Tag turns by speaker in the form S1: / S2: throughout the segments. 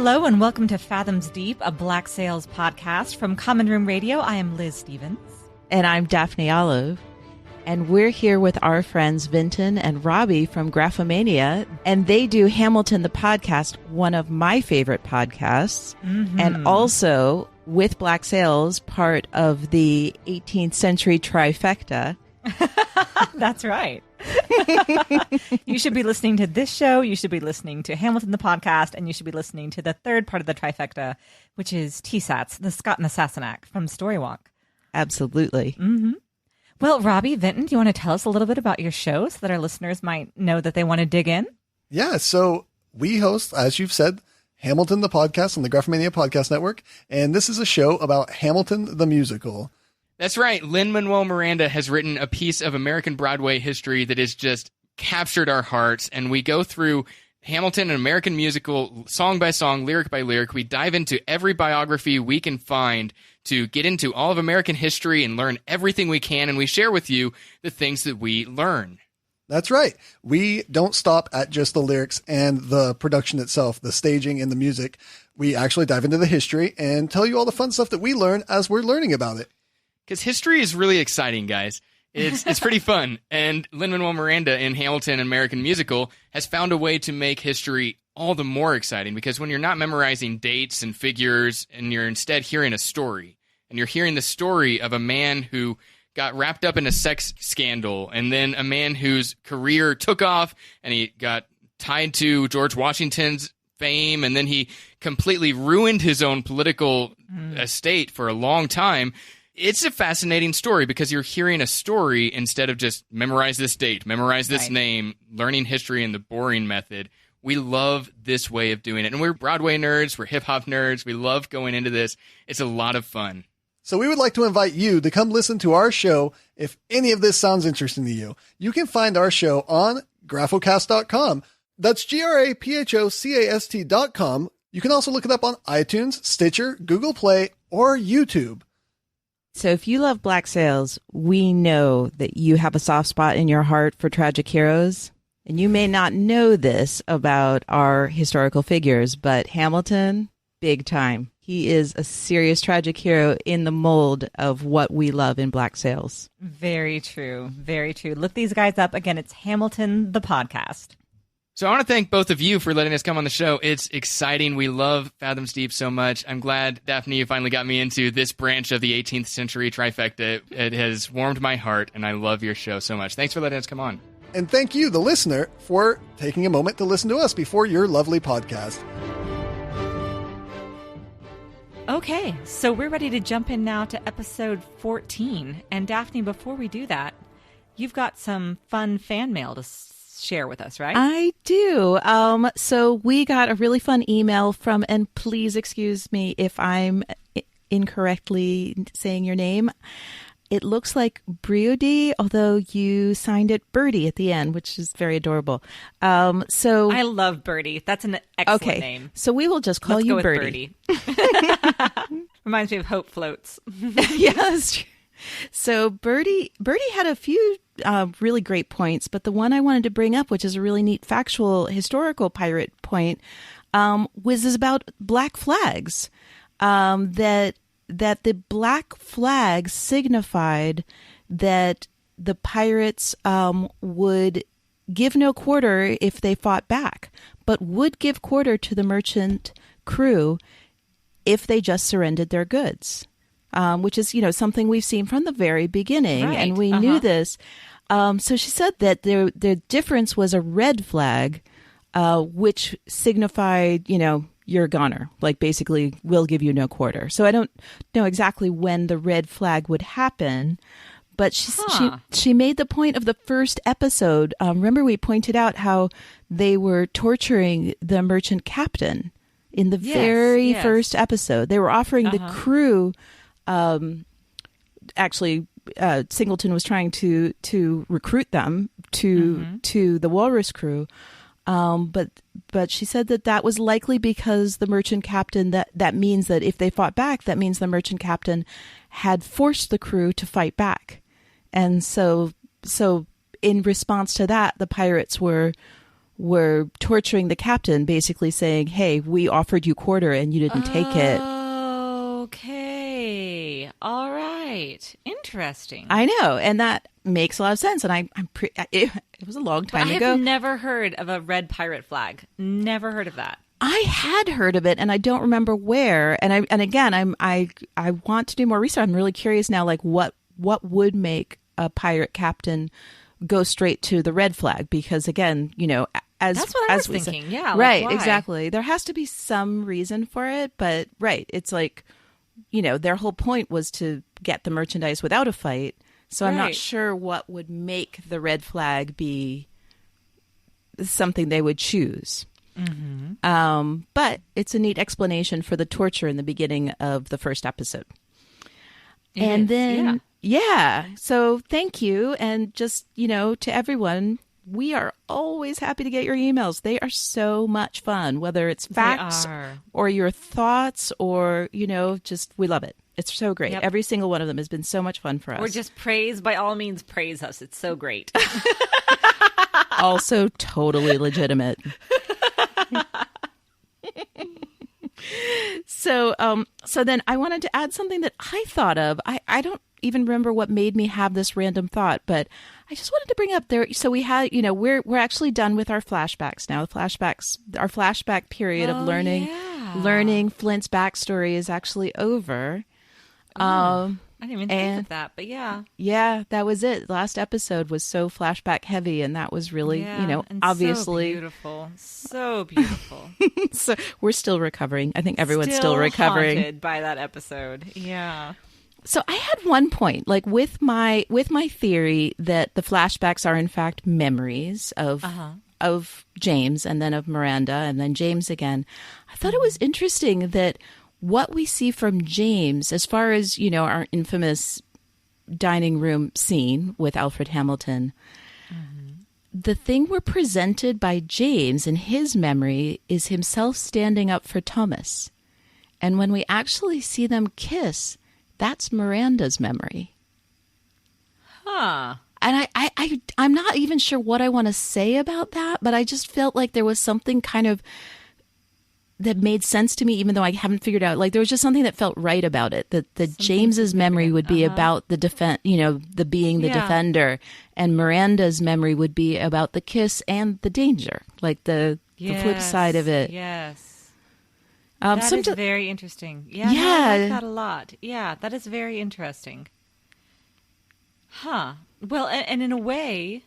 S1: Hello and welcome to Fathoms Deep, a Black Sails podcast from Common Room Radio. I am Liz Stevens.
S2: And I'm Daphne Olive. And we're here with our friends Vinton and Robbie from Graphomania. And they do Hamilton the podcast, one of my favorite podcasts. Mm-hmm. And also, with Black Sails, part of the 18th century trifecta.
S1: That's right. You should be listening to this show, you should be listening to Hamilton the podcast, and you should be listening to the third part of the trifecta, which is TSATs, the Scott and the Sassenach from Storywalk.
S2: Absolutely.
S1: Mm-hmm. Well, Robbie, Vinton, do you want to tell us a little bit about your show so that our listeners might know that they want to dig in?
S3: Yeah, so we host, as you've said, Hamilton the podcast on the Graphomania Podcast Network, and this is a show about Hamilton the musical.
S4: That's right. Lin-Manuel Miranda has written a piece of American Broadway history that has just captured our hearts, and we go through Hamilton, an American musical, song by song, lyric by lyric. We dive into every biography we can find to get into all of American history and learn everything we can, and we share with you the things that we learn.
S3: That's right. We don't stop at just the lyrics and the production itself, the staging and the music. We actually dive into the history and tell you all the fun stuff that we learn as we're learning about it.
S4: Because history is really exciting, guys. It's pretty fun. And Lin-Manuel Miranda in Hamilton, an American musical, has found a way to make history all the more exciting. Because when you're not memorizing dates and figures, and you're instead hearing a story, and you're hearing the story of a man who got wrapped up in a sex scandal, and then a man whose career took off, and he got tied to George Washington's fame, and then he completely ruined his own political estate for a long time. It's a fascinating story because you're hearing a story instead of just memorize this date, memorize this name, learning history in the boring method. We love this way of doing it. And we're Broadway nerds, we're hip-hop nerds, we love going into this. It's a lot of fun.
S3: So we would like to invite you to come listen to our show if any of this sounds interesting to you. You can find our show on graphocast.com. That's graphocast.com. You can also look it up on iTunes, Stitcher, Google Play, or YouTube.
S2: So if you love Black Sails, we know that you have a soft spot in your heart for tragic heroes. And you may not know this about our historical figures, but Hamilton, big time. He is a serious tragic hero in the mold of what we love in Black Sails.
S1: Very true. Very true. Look these guys up. Again, it's Hamilton the podcast.
S4: So I want to thank both of you for letting us come on the show. It's exciting. We love Fathoms Deep so much. I'm glad, Daphne, you finally got me into this branch of the 18th century trifecta. It has warmed my heart, and I love your show so much. Thanks for letting us come on.
S3: And thank you, the listener, for taking a moment to listen to us before your lovely podcast.
S1: Okay, so we're ready to jump in now to episode 14. And Daphne, before we do that, you've got some fun fan mail to share with us, right?
S2: I do. So we got a really fun email from, and please excuse me if I'm incorrectly saying your name. It looks like Briody, although you signed it Birdie at the end, which is very adorable. So
S1: I love Birdie. That's an excellent name.
S2: So we will just call
S1: Let's
S2: you
S1: go with
S2: Birdie.
S1: Reminds me of Hope Floats.
S2: Yeah, that's true. So Birdie had a few really great points, but the one I wanted to bring up, which is a really neat factual historical pirate point, was about black flags. That the black flag signified that the pirates would give no quarter if they fought back, but would give quarter to the merchant crew if they just surrendered their goods. Which is, something we've seen from the very beginning, right. And we knew this. So she said that the difference was a red flag, which signified, you're a goner, like basically we'll give you no quarter. So I don't know exactly when the red flag would happen, but she made the point of the first episode. Remember we pointed out how they were torturing the merchant captain in the very first episode. They were offering the crew. Actually, Singleton was trying to recruit them to the Walrus crew, but she said that was likely because the merchant captain that means that if they fought back, that means the merchant captain had forced the crew to fight back, and so in response to that, the pirates were were torturing the captain, basically saying, hey, we offered you quarter and you didn't take it.
S1: Okay. All right. Interesting.
S2: I know. And that makes a lot of sense. And it was a long time ago.
S1: I've never heard of a red pirate flag. Never heard of that.
S2: I had heard of it, and I don't remember where. And I want to do more research. I'm really curious now, like what would make a pirate captain go straight to the red flag? Because again,
S1: that's what I was thinking. Yeah,
S2: right,
S1: why?
S2: Exactly. There has to be some reason for it, but right, it's like, their whole point was to get the merchandise without a fight. So I'm not sure what would make the red flag be something they would choose. Mm-hmm. But it's a neat explanation for the torture in the beginning of the first episode. So thank you. And just, to everyone, we are always happy to get your emails. They are so much fun, whether it's facts or your thoughts or, just we love it. It's so great. Yep. Every single one of them has been so much fun for us.
S1: Or just praise, by all means, praise us. It's so great.
S2: Also totally legitimate. So then I wanted to add something that I thought of. I don't even remember what made me have this random thought, but I just wanted to bring up there. So we had, we're actually done with our flashbacks now. Our flashback period of learning Flint's backstory is actually over.
S1: I didn't even think of that, but yeah.
S2: Yeah, that was it. Last episode was so flashback heavy, and that was really,
S1: and
S2: obviously.
S1: So beautiful.
S2: So we're still recovering. I think everyone's still recovering.
S1: Haunted by that episode. Yeah.
S2: So I had one point, like with my theory that the flashbacks are in fact memories of James and then of Miranda and then James again. I thought it was interesting that what we see from James, as far as, our infamous dining room scene with Alfred Hamilton, the thing we're presented by James in his memory is himself standing up for Thomas. And when we actually see them kiss, that's Miranda's memory.
S1: Huh.
S2: And I'm not even sure what I want to say about that, but I just felt like there was something kind of that made sense to me, even though I haven't figured out. Like there was just something that felt right about it. That James's memory would be about the the being the defender, and Miranda's memory would be about the kiss and the danger, like the flip side of it.
S1: Yes, that is very interesting. Yeah,
S2: yeah,
S1: I like that a lot. Yeah, that is very interesting. Huh. Well, and in a way,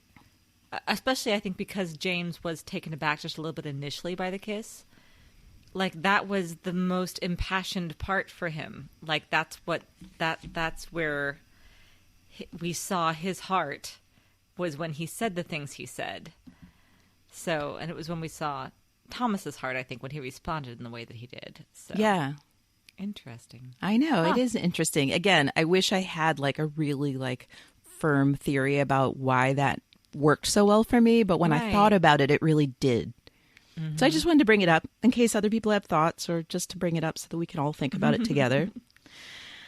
S1: especially I think because James was taken aback just a little bit initially by the kiss. Like that was the most impassioned part for him. Like that's where we saw his heart, was when he said the things he said. So, and it was when we saw Thomas's heart, I think, when he responded in the way that he did. So,
S2: yeah.
S1: Interesting.
S2: I know. It is interesting. Again, I wish I had like a really like firm theory about why that worked so well for me. But when I thought about it, it really did. Mm-hmm. So I just wanted to bring it up in case other people have thoughts, or just to bring it up so that we can all think about it together.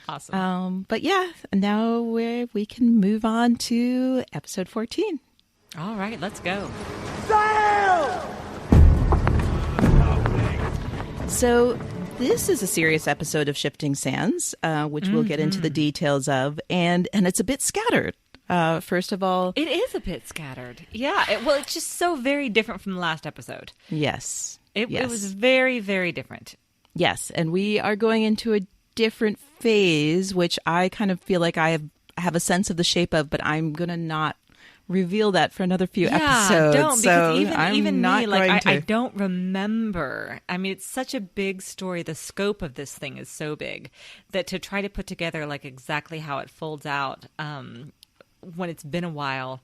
S1: Awesome.
S2: But yeah, now we can move on to episode 14.
S1: All right, let's go.
S5: Sail!
S2: So this is a serious episode of Shifting Sands, which we'll get into the details of, and it's a bit scattered. First of all,
S1: it is a bit scattered. Yeah. It's just so very different from the last episode.
S2: Yes.
S1: It was very, very different.
S2: Yes. And we are going into a different phase, which I kind of feel like I have a sense of the shape of, but I'm going to not reveal that for another few episodes.
S1: Don't, because even
S2: not
S1: me, like
S2: going
S1: I don't remember. I mean, it's such a big story. The scope of this thing is so big that to try to put together like exactly how it folds out, when it's been a while,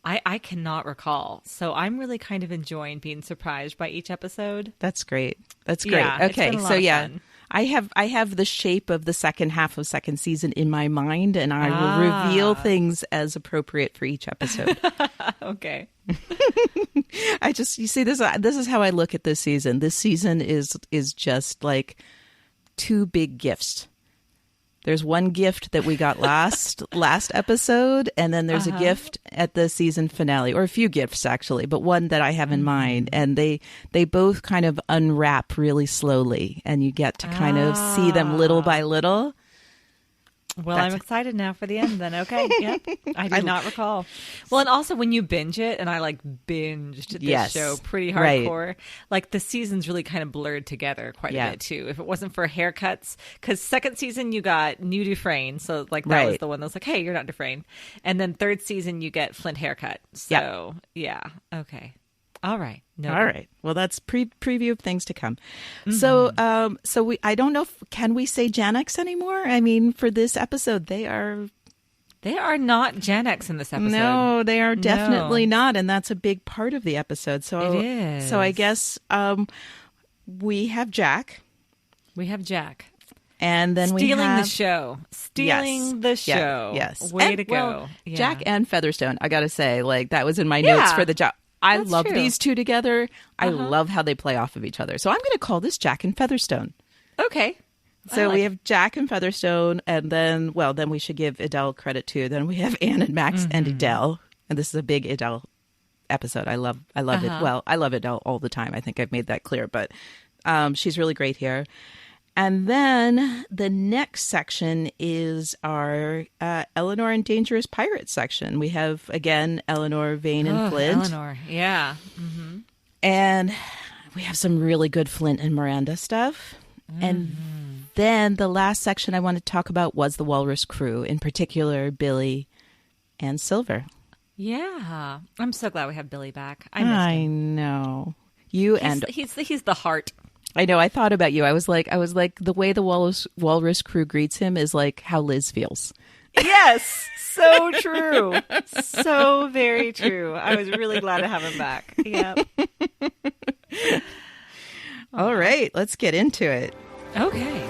S1: I cannot recall. So I'm really kind of enjoying being surprised by each episode.
S2: That's great. That's great.
S1: Yeah,
S2: okay, so fun. I have the shape of the second half of second season in my mind, and I will reveal things as appropriate for each episode.
S1: Okay.
S2: You see, this is how I look at this season. This season is just like two big gifts. There's one gift that we got last episode, and then there's a gift at the season finale, or a few gifts actually, but one that I have in mind. And they both kind of unwrap really slowly, and you get to kind of see them little by little.
S1: Well, I'm excited now for the end then. Okay. Yep. I did not recall. Well, and also when you binge it, and I like binged this show pretty hardcore, like the seasons really kind of blurred together quite a bit too. If it wasn't for haircuts, because second season you got New Dufresne. So like that was the one that was like, hey, you're not Dufresne. And then third season you get Flint haircut. So yeah. Okay. All right. No.
S2: All right. Well, that's preview of things to come. So, I don't know. Can we say Gen X anymore? I mean, for this episode, they are
S1: not Gen X in this episode.
S2: No, they are definitely not, and that's a big part of the episode. So
S1: it is.
S2: So I guess we have Jack. And then
S1: stealing the show.
S2: Yes.
S1: Way to go. Well,
S2: Jack and Featherstone, I got to say, like that was in my notes for the job. I love these two together. I love how they play off of each other. So I'm going to call this Jack and Featherstone.
S1: Okay.
S2: So we have Jack and Featherstone, and then we should give Adele credit too. Then we have Anne and Max and Adele. And this is a big Adele episode. I love it. Well, I love Adele all the time. I think I've made that clear, but she's really great here. And then the next section is our Eleanor and Dangerous Pirates section. We have, again, Eleanor, Vane, and Flint.
S1: Eleanor, yeah. Mm-hmm.
S2: And we have some really good Flint and Miranda stuff. And then the last section I want to talk about was the Walrus crew, in particular, Billy and Silver.
S1: Yeah. I'm so glad we have Billy back. I missed him.
S2: Know.
S1: He's the heart.
S2: I know. I thought about you. I was like, the way the walrus crew greets him is like how Liz feels.
S1: Yes, so true. So very true. I was really glad to have him back. Yep.
S2: All right, let's get into it.
S1: Okay.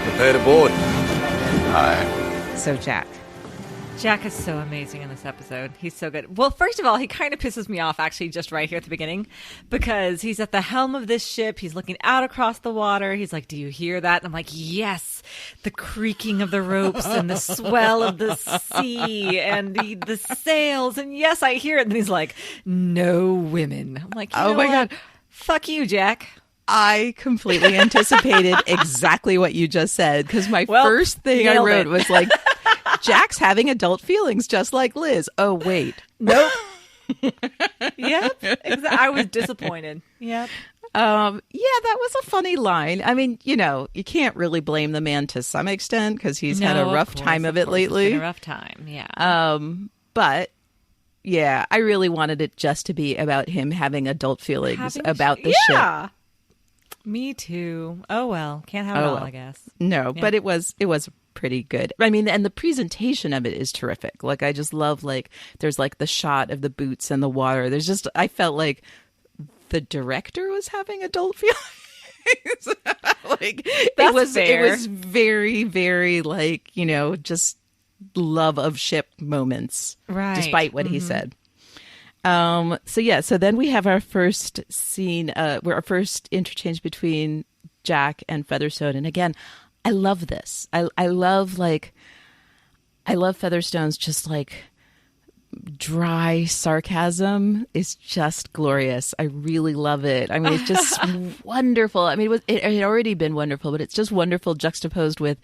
S6: Prepare to board.
S5: Aye.
S2: So,
S1: Jack is so amazing in this episode. He's so good. Well, first of all, he kind of pisses me off actually just right here at the beginning, because he's at the helm of this ship. He's looking out across the water. He's like, do you hear that? And I'm like, yes, the creaking of the ropes and the swell of the sea and the sails. And yes, I hear it. And he's like, no women. I'm like,
S2: oh my God.
S1: Fuck you, Jack.
S2: I completely anticipated exactly what you just said, because my first thing I wrote was like, Jack's having adult feelings just like Liz. Oh, wait.
S1: Nope. Yep. Exactly. I was disappointed. Yep.
S2: Yeah, that was a funny line. I mean, you can't really blame the man to some extent, because he's had a rough time of it lately.
S1: It's been a rough time, yeah.
S2: But yeah, I really wanted it just to be about him having adult feelings about the ship.
S1: Me too. Oh well, can't have it all, I guess.
S2: No, but it was pretty good. I mean, and the presentation of it is terrific. Like, I just love, like, there's like the shot of the boots and the water. There's just, I felt like the director was having adult feelings. Like,
S1: That's fair.
S2: It was very, very like, just love of ship moments,
S1: right?
S2: Despite what he said. So then we have our first scene, our first interchange between Jack and Featherstone. And again, I love this. I love Featherstone's just like dry sarcasm is just glorious. I really love it. I mean, it's just wonderful. I mean, it had already been wonderful, but it's just wonderful juxtaposed with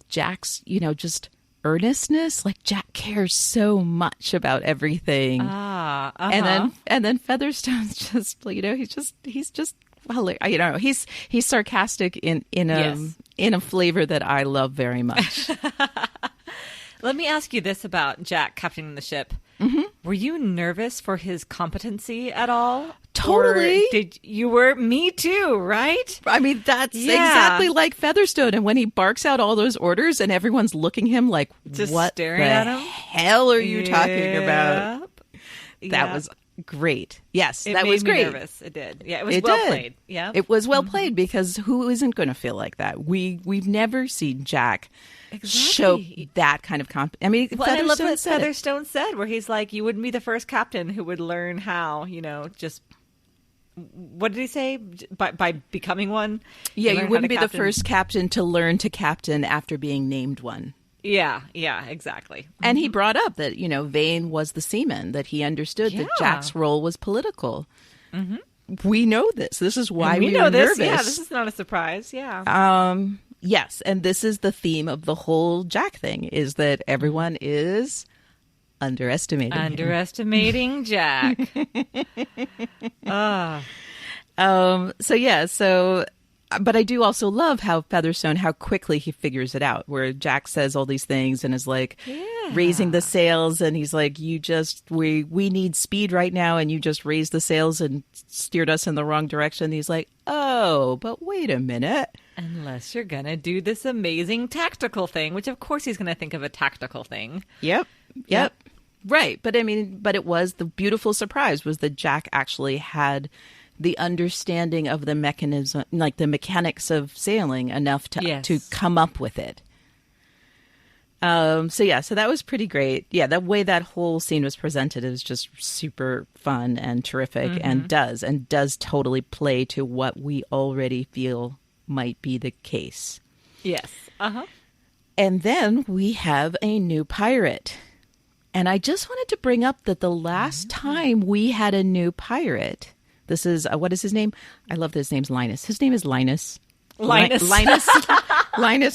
S2: Jack's, just earnestness. Like, Jack cares so much about everything. And then Featherstone's just, he's just well, he's sarcastic in a flavor that I love very much.
S1: Let me ask you this about Jack captaining the ship.
S2: Mm-hmm.
S1: Were you nervous for his competency at all?
S2: Totally.
S1: Me too, right?
S2: I mean, that's exactly like Featherstone. And when he barks out all those orders and everyone's looking him like,
S1: just
S2: what
S1: staring
S2: the
S1: at him?
S2: hell are you talking about? That was great. Yes, that was great.
S1: It made me nervous. It did. Yeah, it was well played. Yeah,
S2: it was well played, because who isn't going to feel like that? We've never seen Jack show that kind of I mean,
S1: I love what Featherstone said, where he's like, "You wouldn't be the first captain who would learn how, just what did he say? By becoming one?
S2: Yeah,
S1: learn
S2: you
S1: how
S2: wouldn't
S1: to
S2: be the first captain to learn to captain after being named one.
S1: Yeah, exactly.
S2: And he brought up that, Vane was the seaman, that he understood that Jack's role was political. We know this. This is why we
S1: know
S2: were
S1: this.
S2: nervous.
S1: Yeah, this is not a surprise. Yeah.
S2: Yes, and this is the theme of the whole Jack thing, is that everyone is underestimating him.
S1: Underestimating Jack.
S2: But I do also love how Featherstone, how quickly he figures it out, where Jack says all these things and is like raising the sails, and he's like, we need speed right now, and you just raised the sails and steered us in the wrong direction. And he's like, oh, but wait a minute.
S1: Unless you're going to do this amazing tactical thing, which of course he's going to think of a tactical thing.
S2: Yep. Right. But it was the beautiful surprise was that Jack actually had the understanding of the mechanism, like the mechanics of sailing enough to come up with it. So that was pretty great. Yeah, the way that whole scene was presented is just super fun and terrific, and does totally play to what we already feel might be the case.
S1: Yes.
S2: And then we have a new pirate. And I just wanted to bring up that the last time we had a new pirate, this is, what is his name? I love that his name's Linus. His name is Linus.
S1: Linus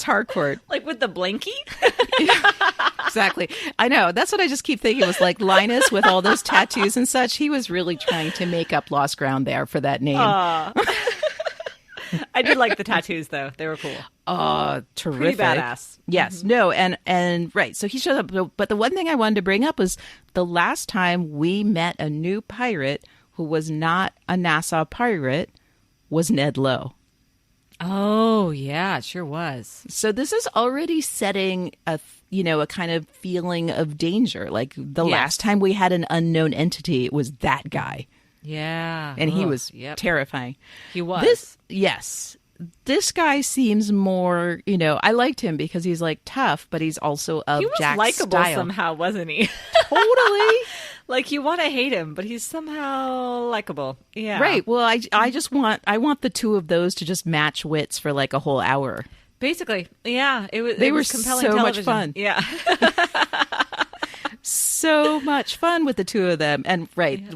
S2: Harcourt.
S1: Like with the blankie?
S2: Exactly. I know. That's what I just keep thinking. It was like Linus with all those tattoos and such. He was really trying to make up lost ground there for that name.
S1: I did like the tattoos, though. They were cool.
S2: Terrific.
S1: Pretty badass.
S2: Yes. No. And right. So he shows up. But the one thing I wanted to bring up was the last time we met a new pirate who was not a Nassau pirate was Ned Lowe.
S1: Oh, yeah, it sure was.
S2: So this is already setting a kind of feeling of danger. Like the last time we had an unknown entity, it was that guy.
S1: Yeah.
S2: And he was terrifying.
S1: He was.
S2: This guy seems more, I liked him because he's like tough, but he's also of Jack's
S1: likable
S2: style.
S1: Somehow, wasn't he?
S2: Totally.
S1: Like you want to hate him, but he's somehow likable. Yeah.
S2: Right. Well, I want the two of those to just match wits for like a whole hour.
S1: Basically. Yeah. It was compelling
S2: so
S1: television.
S2: much fun.
S1: Yeah.
S2: So much fun with the two of them. And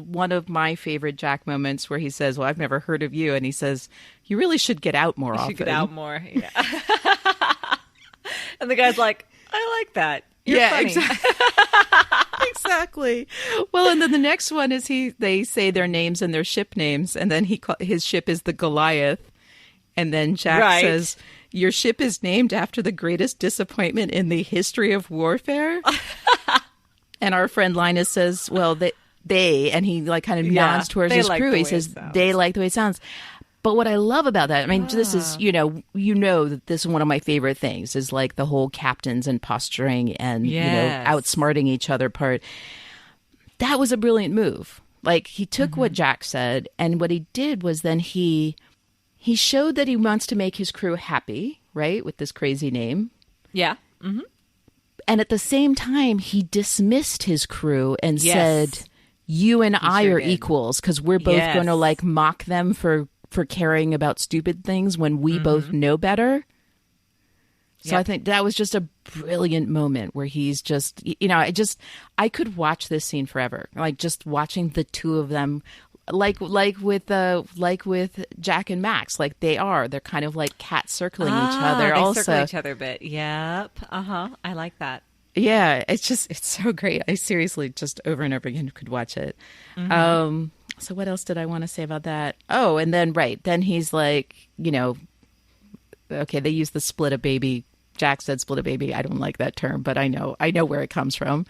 S2: one of my favorite Jack moments where he says, well, I've never heard of you. And he says, you really should get out more often.
S1: You should get out more. Yeah. And the guy's like, I like that. You're funny.
S2: Exactly. Well, and then the next one is they say their names and their ship names. And then his ship is the Goliath. And then Jack says, your ship is named after the greatest disappointment in the history of warfare. And our friend Linus says, well, they and he like kind of nods towards his crew. He says, they like the way it sounds. But what I love about that, I mean, this is, that this is one of my favorite things is like the whole captains and posturing and, outsmarting each other part. That was a brilliant move. Like he took what Jack said, and what he did was then he showed that he wants to make his crew happy, right? With this crazy name.
S1: Yeah. Mm-hmm.
S2: And at the same time, he dismissed his crew and said, you and I are equals because we're both going to like mock them for caring about stupid things when we both know better. So I think that was just a brilliant moment where he's just, I could watch this scene forever. Like just watching the two of them, like with Jack and Max, like they're kind of like cat circling each other.
S1: They circle each other a bit. Yep. I like that.
S2: Yeah. It's so great. I seriously just over and over again could watch it. So what else did I want to say about that? Oh, and then then he's like, okay, they use the split a baby. Jack said split a baby. I don't like that term, but I know where it comes from.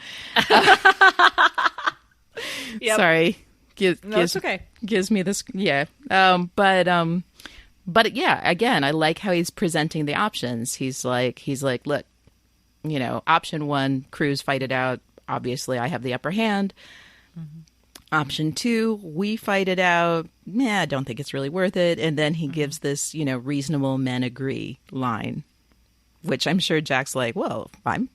S2: Sorry.
S1: It's okay.
S2: Gives me this, but yeah, again, I like how he's presenting the options. He's like, look, option one, crews fight it out. Obviously, I have the upper hand. Option two, we fight it out. I don't think it's really worth it. And then he gives this, reasonable men agree line, which I'm sure Jack's like, well, I'm,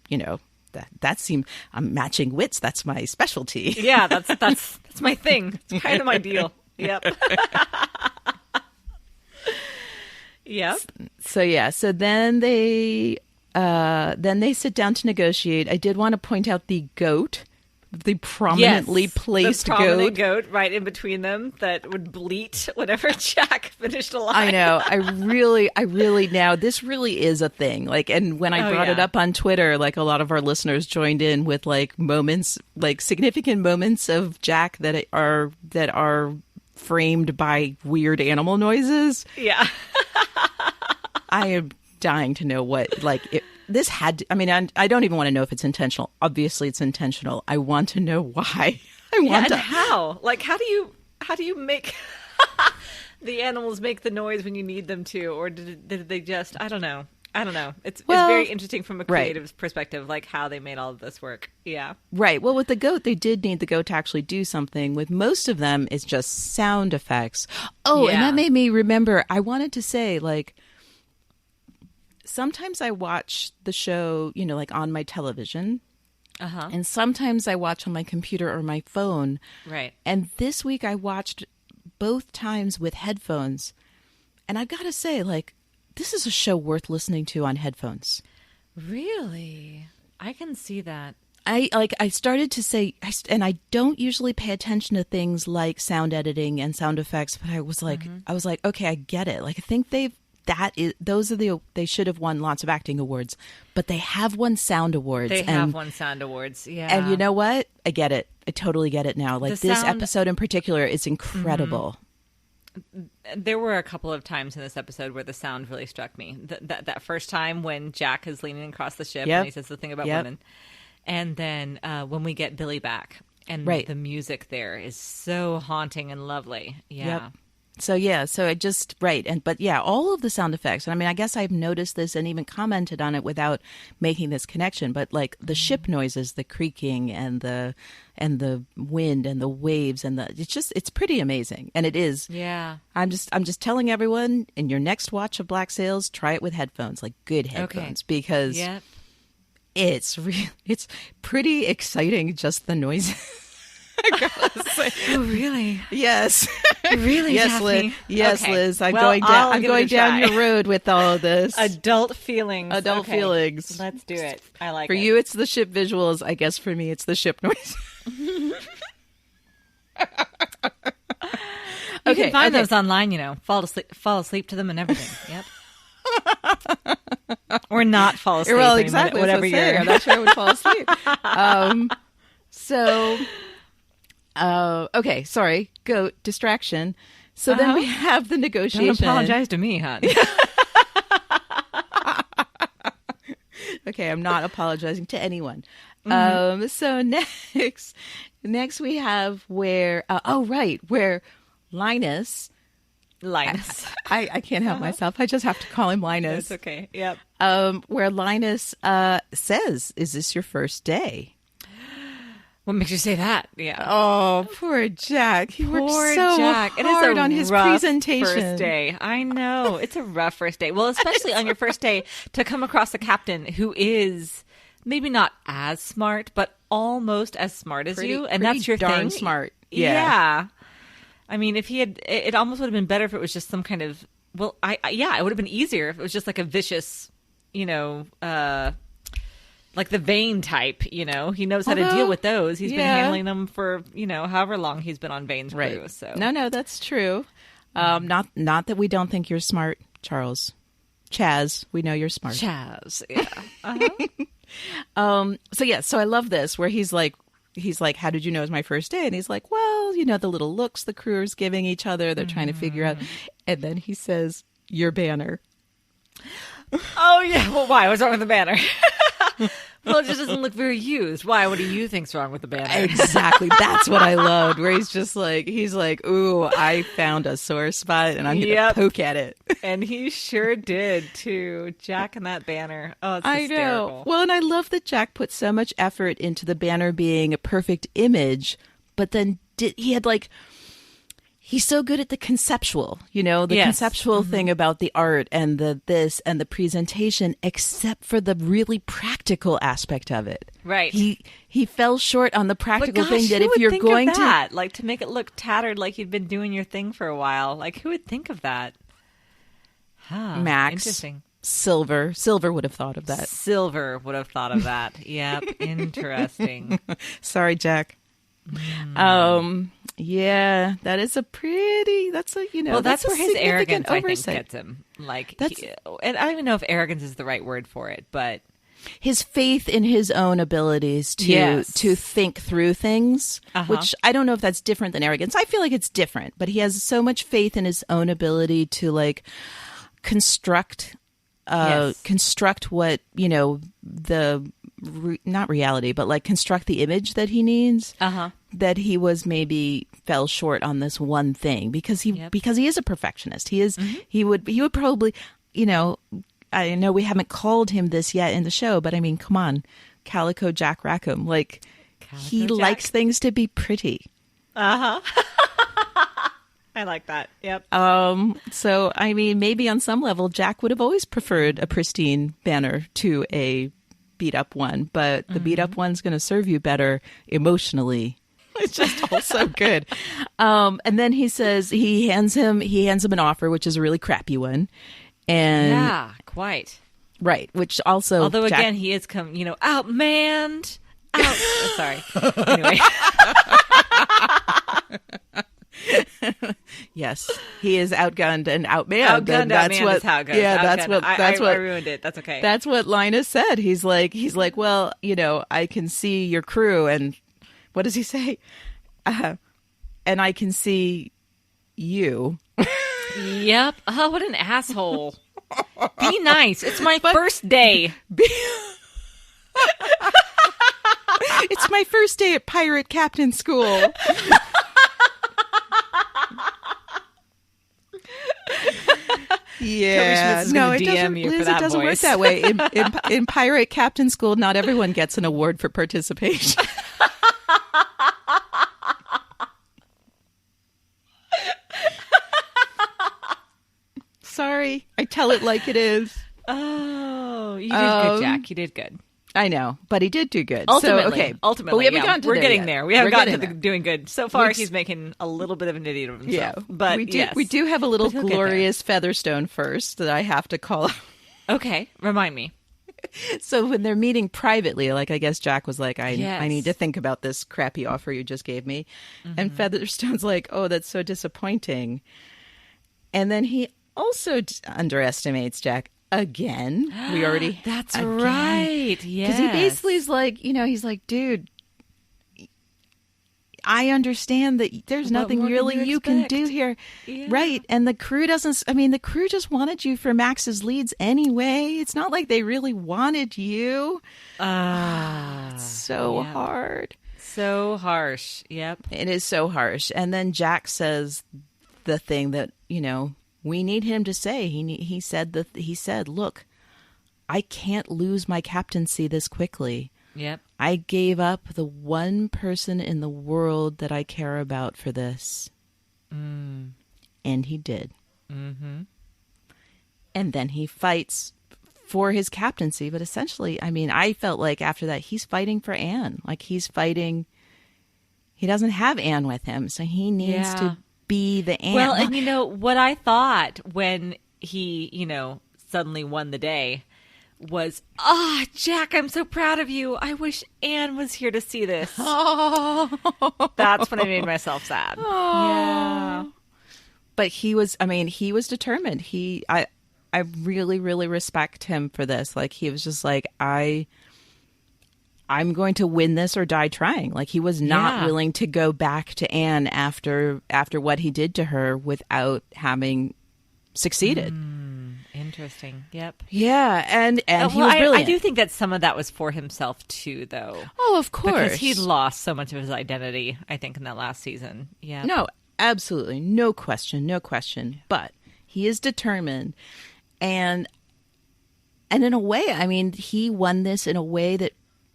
S2: that seemed, I'm matching wits. That's my specialty.
S1: Yeah, that's my thing. It's kind of my deal. Yep. Yep.
S2: So then they sit down to negotiate. I did want to point out the goat, the prominently placed
S1: the prominent goat right in between them that would bleat whenever Jack finished a line.
S2: I know. I really now this really is a thing. Like, and when I brought it up on Twitter, like a lot of our listeners joined in with like moments, like significant moments of Jack that are framed by weird animal noises.
S1: Yeah.
S2: I am dying to know what, like, this had to, I mean, I don't even want to know if it's intentional. Obviously, it's intentional. I want to know why.
S1: And how? Like, how do you make the animals make the noise when you need them to? Or did they just, I don't know. It's very interesting from a creative perspective, like how they made all of this work. Yeah.
S2: Right. Well, with the goat, they did need the goat to actually do something. With most of them, it's just sound effects. Oh, and that made me remember, I wanted to say, like, sometimes I watch the show, you know, like on my television.
S1: Uh-huh.
S2: And sometimes I watch on my computer or my phone.
S1: Right.
S2: And this week I watched both times with headphones. And I got to say, like, this is a show worth listening to on headphones.
S1: Really? I can see that.
S2: I started to say, and I don't usually pay attention to things like sound editing and sound effects, but I was like, okay, I get it. Like, I think they should have won lots of acting awards, but they have won sound awards.
S1: They have won sound awards, yeah.
S2: And you know what? I get it. I totally get it now. Like, this episode in particular is incredible.
S1: Mm-hmm. There were a couple of times in this episode where the sound really struck me. That first time when Jack is leaning across the ship and he says the thing about women. And then when we get Billy back and the music there is so haunting and lovely. Yeah.
S2: Yep. So it just, but all of the sound effects. And I mean, I guess I've noticed this and even commented on it without making this connection, but like the ship noises, the creaking and the wind and the waves and it's pretty amazing. And it is.
S1: Yeah.
S2: I'm just telling everyone, in your next watch of Black Sails, try it with headphones, like good headphones, because it's pretty exciting, just the noises.
S1: Oh, really?
S2: Yes.
S1: Really,
S2: yes,
S1: Daphne?
S2: Liz. Yes,
S1: okay.
S2: Liz. I'm going down your road with all of this.
S1: Adult feelings.
S2: Feelings.
S1: Let's do it. I like
S2: it. For you, it's the ship visuals. I guess for me, it's the ship noise.
S1: You can find those online, you know. Fall asleep to them and everything. Yep. Or not fall asleep.
S2: Well, exactly.
S1: Whatever you're.
S2: I'm not sure I would fall asleep. Okay, sorry. Goat distraction. So then we have the negotiation.
S1: Don't apologize to me, hon.
S2: Okay, I'm not apologizing to anyone. Mm-hmm. So next we have where Linus. I can't help myself. I just have to call him Linus.
S1: That's okay. Yep.
S2: Where Linus says, "Is this your first day?"
S1: What makes you say that? Yeah.
S2: Oh, poor Jack. He worked so hard on his presentation.
S1: First day. I know. It's a rough first day. Well, especially on your first day to come across a captain who is maybe not as smart, but almost as smart as you. And that's your
S2: darn
S1: thing.
S2: Smart.
S1: Yeah. I mean, if he had, it almost would have been better if it was just some kind of, it would have been easier if it was just like a vicious, like the Vane type, you know, he knows how to deal with those. He's been handling them for, however long he's been on Vane's crew. So
S2: no, that's true. Not that we don't think you're smart, Charles. Chaz, we know you're smart.
S1: Chaz, yeah.
S2: So I love this where he's like, how did you know it was my first day? And he's like, well, the little looks the crew is giving each other. They're trying to figure out. And then he says, your banner.
S1: Oh, yeah. Well, why? What's wrong with the banner? Well, it just doesn't look very used. Why? What do you think's wrong with the banner?
S2: Exactly. That's what I loved. Where he's like, ooh, I found a sore spot and I'm going to poke at it.
S1: And he sure did too. Jack and that banner. Oh, it's hysterical.
S2: I know. Well, and I love that Jack put so much effort into the banner being a perfect image, but then he he's so good at the conceptual, the
S1: Yes.
S2: conceptual thing about the art and the this and the presentation, except for the really practical aspect of it.
S1: Right.
S2: He fell short on the
S1: But
S2: practical
S1: gosh,
S2: thing that
S1: who
S2: if
S1: would
S2: you're
S1: think
S2: going
S1: of
S2: to
S1: that? Like to make it look tattered, like you'd been doing your thing for a while. Like who would think of that?
S2: Max,
S1: Interesting.
S2: Silver would have thought of that.
S1: Silver would have thought of that. Yep. Interesting.
S2: Sorry, Jack. Yeah, that is that's a
S1: Well, that's
S2: a
S1: where his
S2: significant
S1: arrogance, I think,
S2: oversight.
S1: gets him. Like, and I don't even know if arrogance is the right word for it, but
S2: His faith in his own abilities to
S1: Yes.
S2: to think through things, which I don't know if that's different than arrogance. I feel like it's different, but he has so much faith in his own ability to like construct
S1: Yes.
S2: construct what, not reality, but like construct the image that he needs. That he was maybe fell short on this one thing because he is a perfectionist. He is he would probably, I know we haven't called him this yet in the show, but I mean, come on, Calico Jack Rackham, like he
S1: Jack.
S2: likes things to be pretty.
S1: I like that. Yep.
S2: So I mean, maybe on some level, Jack would have always preferred a pristine banner to a beat up one, but the beat up one's going to serve you better emotionally. It's just all so good. And then he says he hands him an offer, which is a really crappy one, and
S1: Yeah, quite.
S2: right, which also
S1: Although
S2: Jack-
S1: again, he is outmanned. Sorry. Anyway.
S2: yes, he is outgunned and outmanned.
S1: Outgunned,
S2: and that's
S1: outmanned
S2: what
S1: is how it goes.
S2: Yeah,
S1: Outgunned.
S2: that's what
S1: I ruined it. That's okay.
S2: That's what Linus said. He's like, well, I can see your crew, and what does he say? And I can see you.
S1: Yep. Oh, what an asshole. Be nice. It's my first day.
S2: It's my first day at pirate captain school. Yeah,
S1: Schmitz is
S2: no,
S1: gonna
S2: it
S1: DM
S2: doesn't.
S1: you for
S2: Liz,
S1: that
S2: it doesn't work
S1: voice.
S2: that way. In pirate captain school, not everyone gets an award for participation. Sorry, I tell it like it is.
S1: Oh, you did good, Jack. You did good.
S2: I know, but he did do good.
S1: Ultimately,
S2: but we haven't gotten to
S1: we're
S2: there
S1: getting
S2: yet.
S1: there. We haven't
S2: We're
S1: gotten to
S2: getting
S1: the
S2: there.
S1: doing good. So far,
S2: Which-
S1: he's making a little bit of an idiot of
S2: Yeah,
S1: himself. But
S2: we do have a little
S1: But he'll get there.
S2: glorious Featherstone first that I have to call out.
S1: Okay, remind me.
S2: So when they're meeting privately, like I guess Jack was like, I
S1: Yes.
S2: need to think about this crappy offer you just gave me. And Featherstone's like, oh, that's so disappointing. And then he also underestimates Jack again. We already
S1: That's
S2: again.
S1: right. Yeah.
S2: Because he basically is like, he's like, dude, I understand that there's
S1: What
S2: nothing
S1: more can
S2: really
S1: you
S2: you can
S1: expect?
S2: do here.
S1: Yeah.
S2: Right. And the crew the crew just wanted you for Max's leads anyway. It's not like they really wanted you. So
S1: yeah.
S2: hard.
S1: So harsh. Yep.
S2: It is so harsh. And then Jack says the thing that, we need him to say. He said, look, I can't lose my captaincy this quickly.
S1: Yep.
S2: I gave up the one person in the world that I care about for this. And he did. Mm-hmm. And then he fights for his captaincy. But essentially, I mean, I felt like after that, he's fighting for Anne. Like he's fighting. He doesn't have Anne with him. So he needs to be the Anne.
S1: Well, and what I thought when he, suddenly won the day was, Jack, I'm so proud of you. I wish Anne was here to see this. That's when I made myself sad. Yeah.
S2: But he was determined. I really, really respect him for this. Like he was just like, I'm going to win this or die trying. Like he was not willing to go back to Anne after what he did to her without having succeeded.
S1: Interesting. Yep.
S2: Yeah, and he was brilliant.
S1: I do think that some of that was for himself too, though.
S2: Oh, of course.
S1: Because he lost so much of his identity, I think, in that last season. Yeah.
S2: No, absolutely. No question. But he is determined. And in a way, I mean, he won this in a way that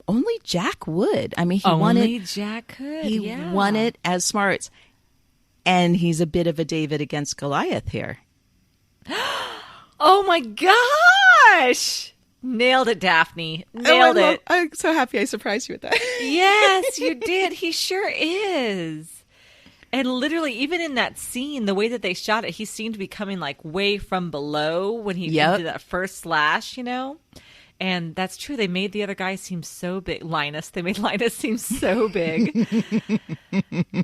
S2: only Jack would. I mean, he won it.
S1: Only Jack could.
S2: He won it as smarts. And he's a bit of a David against Goliath here.
S1: Oh my gosh! Nailed it, Daphne. Nailed it.
S2: I'm so happy I surprised you with that.
S1: Yes, you did. He sure is. And literally, even in that scene, the way that they shot it, he seemed to be coming like way from below when he did that first slash, you know? And that's true. They made the other guy seem so big. Linus. They made Linus seem so big.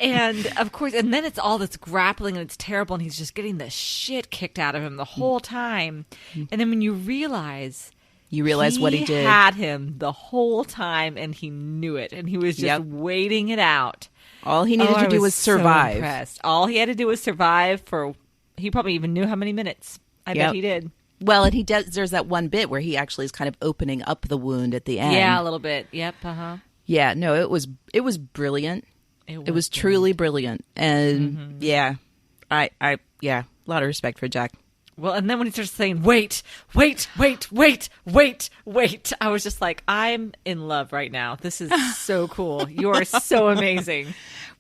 S1: And of course, and then it's all this grappling and it's terrible. And he's just getting the shit kicked out of him the whole time. And then when you realize
S2: what he did.
S1: He had him the whole time and he knew it. And he was just waiting it out.
S2: All he needed to do was survive.
S1: So impressed. All he had to do was survive for, he probably even knew how many minutes. I bet he did.
S2: Well, and he does. There's that one bit where he actually is kind of opening up the wound at the end.
S1: Yeah, a little bit. Yep.
S2: Yeah. No, it was brilliant. It was truly brilliant. And I a lot of respect for Jack.
S1: Well, and then when he starts saying, wait, I was just like, I'm in love right now. This is so cool. You are so amazing.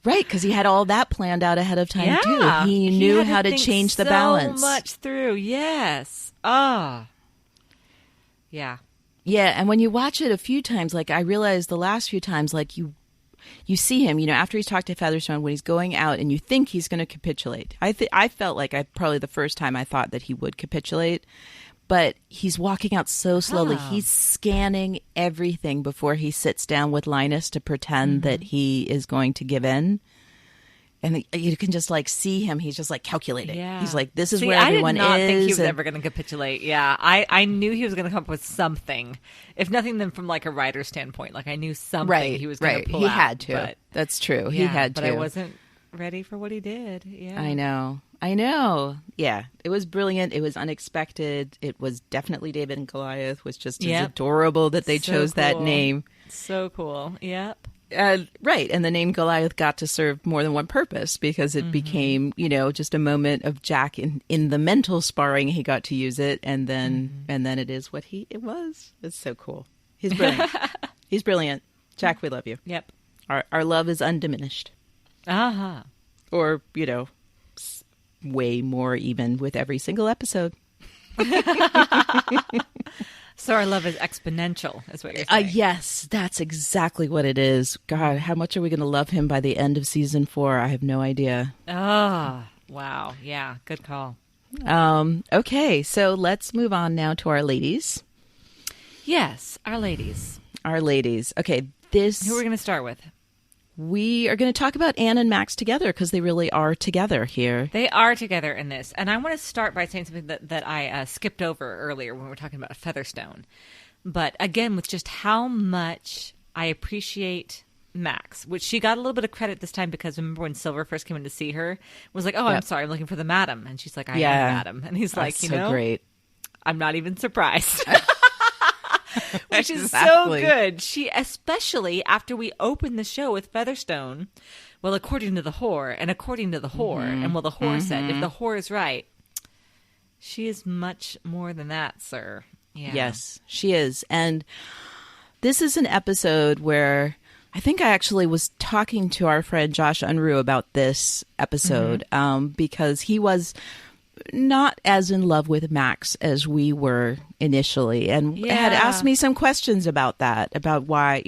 S2: Right, because he had all that planned out ahead of time, too. He knew how to change the balance.
S1: So much through, yes. Yeah.
S2: Yeah, and when you watch it a few times, like I realized the last few times, like you see him, you know, after he's talked to Featherstone, when he's going out and you think he's going to capitulate. I felt like probably the first time I thought that he would capitulate, but he's walking out so slowly. He's scanning everything before he sits down with Linus to pretend that he is going to give in. And you can just like see him. He's just like calculating. Yeah. He's like, this is where everyone is.
S1: I did not think he was ever going to capitulate. Yeah. I knew he was going to come up with something. If nothing than from like a writer's standpoint. Like I knew something he was going to pull out.
S2: He had to. But, that's true. He had to.
S1: But I wasn't ready for what he did. Yeah.
S2: I know. Yeah. It was brilliant. It was unexpected. It was definitely David and Goliath. Was just as adorable that they chose that name.
S1: So cool. Yep.
S2: Right. And the name Goliath got to serve more than one purpose because it became, you know, just a moment of Jack in the mental sparring. He got to use it. And then it is what it was. It's so cool. He's brilliant. He's brilliant. Jack, we love you.
S1: Yep.
S2: Our love is undiminished. Or, you know, way more even with every single episode.
S1: So our love is exponential, is what you're saying.
S2: Yes, that's exactly what it is. God, how much are we going to love him by the end of season 4? I have no idea.
S1: Oh, wow. Yeah, good call.
S2: Okay, so let's move on now to our ladies.
S1: Yes, our ladies.
S2: Our ladies. Okay,
S1: Who are we going to start with?
S2: We are going to talk about Anne and Max together because they really are together here.
S1: They are together in this. And I want to start by saying something that I skipped over earlier when we were talking about Featherstone. But again, with just how much I appreciate Max, which she got a little bit of credit this time because remember when Silver first came in to see her, was like, I'm sorry, I'm looking for the madam. And she's like, I am madam. And he's like,
S2: you know, great.
S1: I'm not even surprised. Which is so good. She, especially after we opened the show with Featherstone, well, according to the whore, and according to the whore, and well, the whore said, if the whore is right, she is much more than that, sir. Yeah.
S2: Yes, she is. And this is an episode where I think I actually was talking to our friend Josh Unruh about this episode because he was not as in love with Max as we were initially and had asked me some questions about that, about why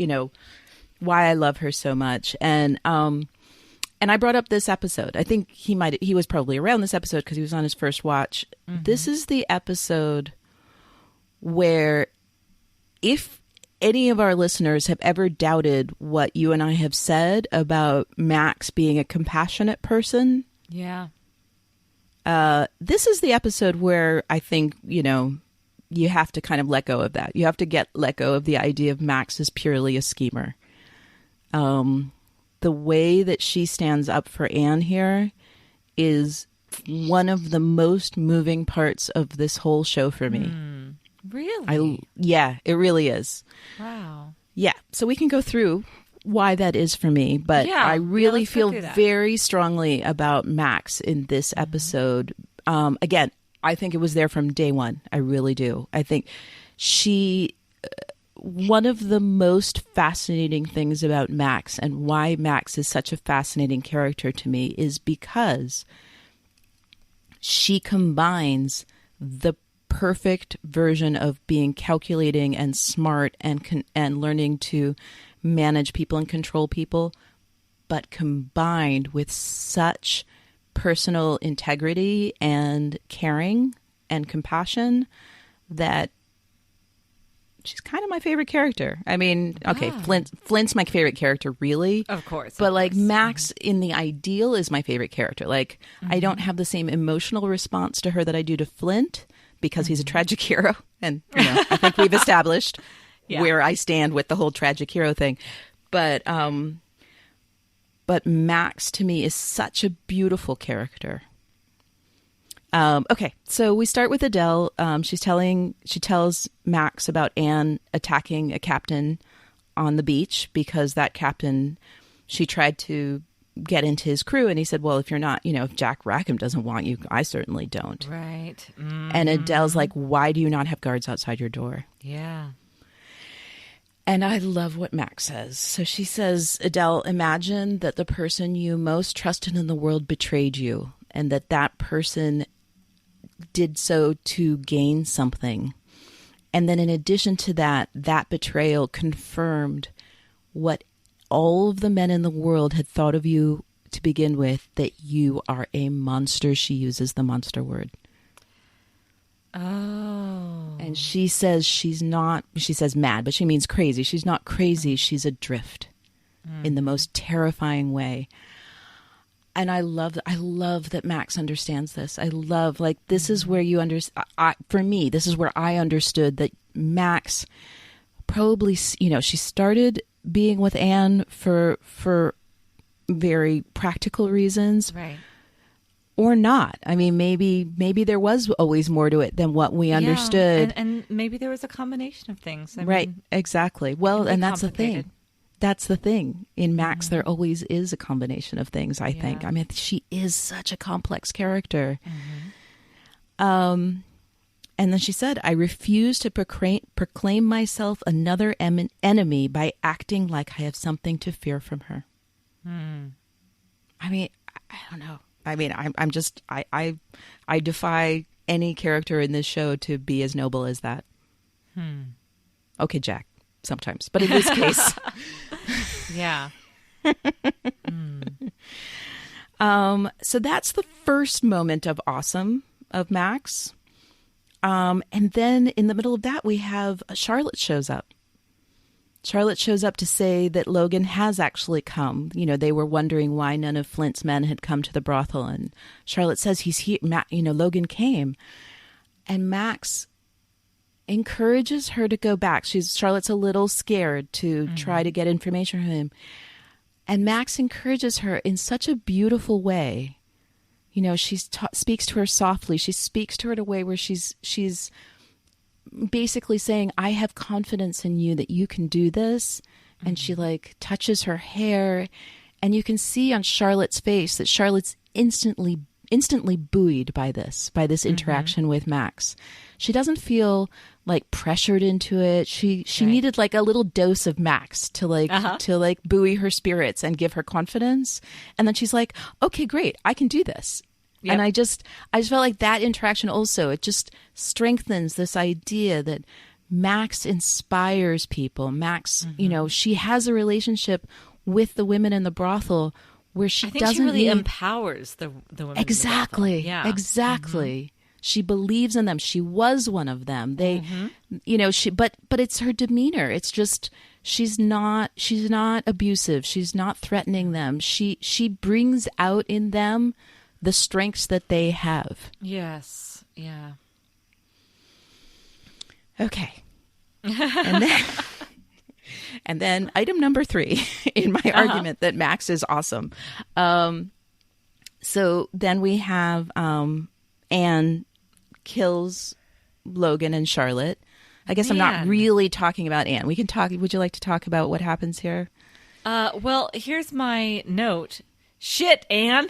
S2: I love her so much. And I brought up this episode. I think he was probably around this episode because he was on his first watch. This is the episode where if any of our listeners have ever doubted what you and I have said about Max being a compassionate person.
S1: Yeah.
S2: This is the episode where I think, you have to kind of let go of that. You have to let go of the idea of Max as purely a schemer. The way that she stands up for Anne here is one of the most moving parts of this whole show for me.
S1: Really?
S2: Yeah, it really is.
S1: Wow.
S2: Yeah, so we can go through why that is for me, but I really feel very strongly about Max in this episode. Again, I think it was there from day one. I really do. I think she one of the most fascinating things about Max and why Max is such a fascinating character to me is because she combines the perfect version of being calculating and smart and learning to manage people and control people, but combined with such personal integrity and caring and compassion that she's kind of my favorite character. I mean, okay, Flint's my favorite character, really.
S1: Of course.
S2: But like Max in the ideal is my favorite character. Like I don't have the same emotional response to her that I do to Flint because he's a tragic hero. And, I think we've established where I stand with the whole tragic hero thing. But Max to me is such a beautiful character. Okay, so we start with Adele. She tells Max about Anne attacking a captain on the beach because that captain, she tried to get into his crew, and he said, well, if you're not, if Jack Rackham doesn't want you, I certainly don't.
S1: Right.
S2: And Adele's like, why do you not have guards outside your door?
S1: Yeah.
S2: And I love what Max says. So she says, Adele, imagine that the person you most trusted in the world betrayed you, and that person did so to gain something. And then in addition to that betrayal confirmed what all of the men in the world had thought of you to begin with, that you are a monster. She uses the monster word.
S1: Oh.
S2: And she says she says mad, but she means crazy. She's not crazy. She's adrift in the most terrifying way. And I love that Max understands this. I love, this is where you for me, this is where I understood that Max probably, she started being with Anne for very practical reasons.
S1: Right.
S2: Or not. I mean, maybe there was always more to it than what we understood.
S1: And maybe there was a combination of things. I
S2: right,
S1: mean,
S2: exactly. Well, and that's the thing. That's the thing. In Max, there always is a combination of things, I think. I mean, she is such a complex character. And then she said, I refuse to proclaim myself another enemy by acting like I have something to fear from her. I mean, I don't know. I mean, I defy any character in this show to be as noble as that. Okay, Jack, sometimes. But in this case...
S1: Yeah.
S2: So that's the first moment of awesome of Max. And then in the middle of that, we have Charlotte shows up. Charlotte shows up to say that Logan has actually come. They were wondering why none of Flint's men had come to the brothel. And Charlotte says he's here. Logan came. And Max encourages her to go back. Charlotte's a little scared to try to get information from him. And Max encourages her in such a beautiful way. She speaks to her softly. She speaks to her in a way where she's basically saying, I have confidence in you that you can do this. And she touches her hair, and you can see on Charlotte's face that Charlotte's instantly buoyed by this interaction with Max. She doesn't feel pressured into it. She needed a little dose of Max to buoy her spirits and give her confidence. And then she's like, okay, great, I can do this. Yep. And I just felt like that interaction also, it just strengthens this idea that Max inspires people. Max, she has a relationship with the women in the brothel where she doesn't
S1: really empowers the women.
S2: Exactly.
S1: In the brothel. Yeah.
S2: Exactly. She believes in them. She was one of them. They, but it's her demeanor. It's just, she's not abusive. She's not threatening them. She brings out in them the strengths that they have.
S1: Yes. Yeah.
S2: Okay. And then item number 3 in my argument that Max is awesome. So then we have Anne kills Logan and Charlotte. I guess I'm not really talking about Anne. We can talk. Would you like to talk about what happens here?
S1: Well, here's my note. Shit, Anne.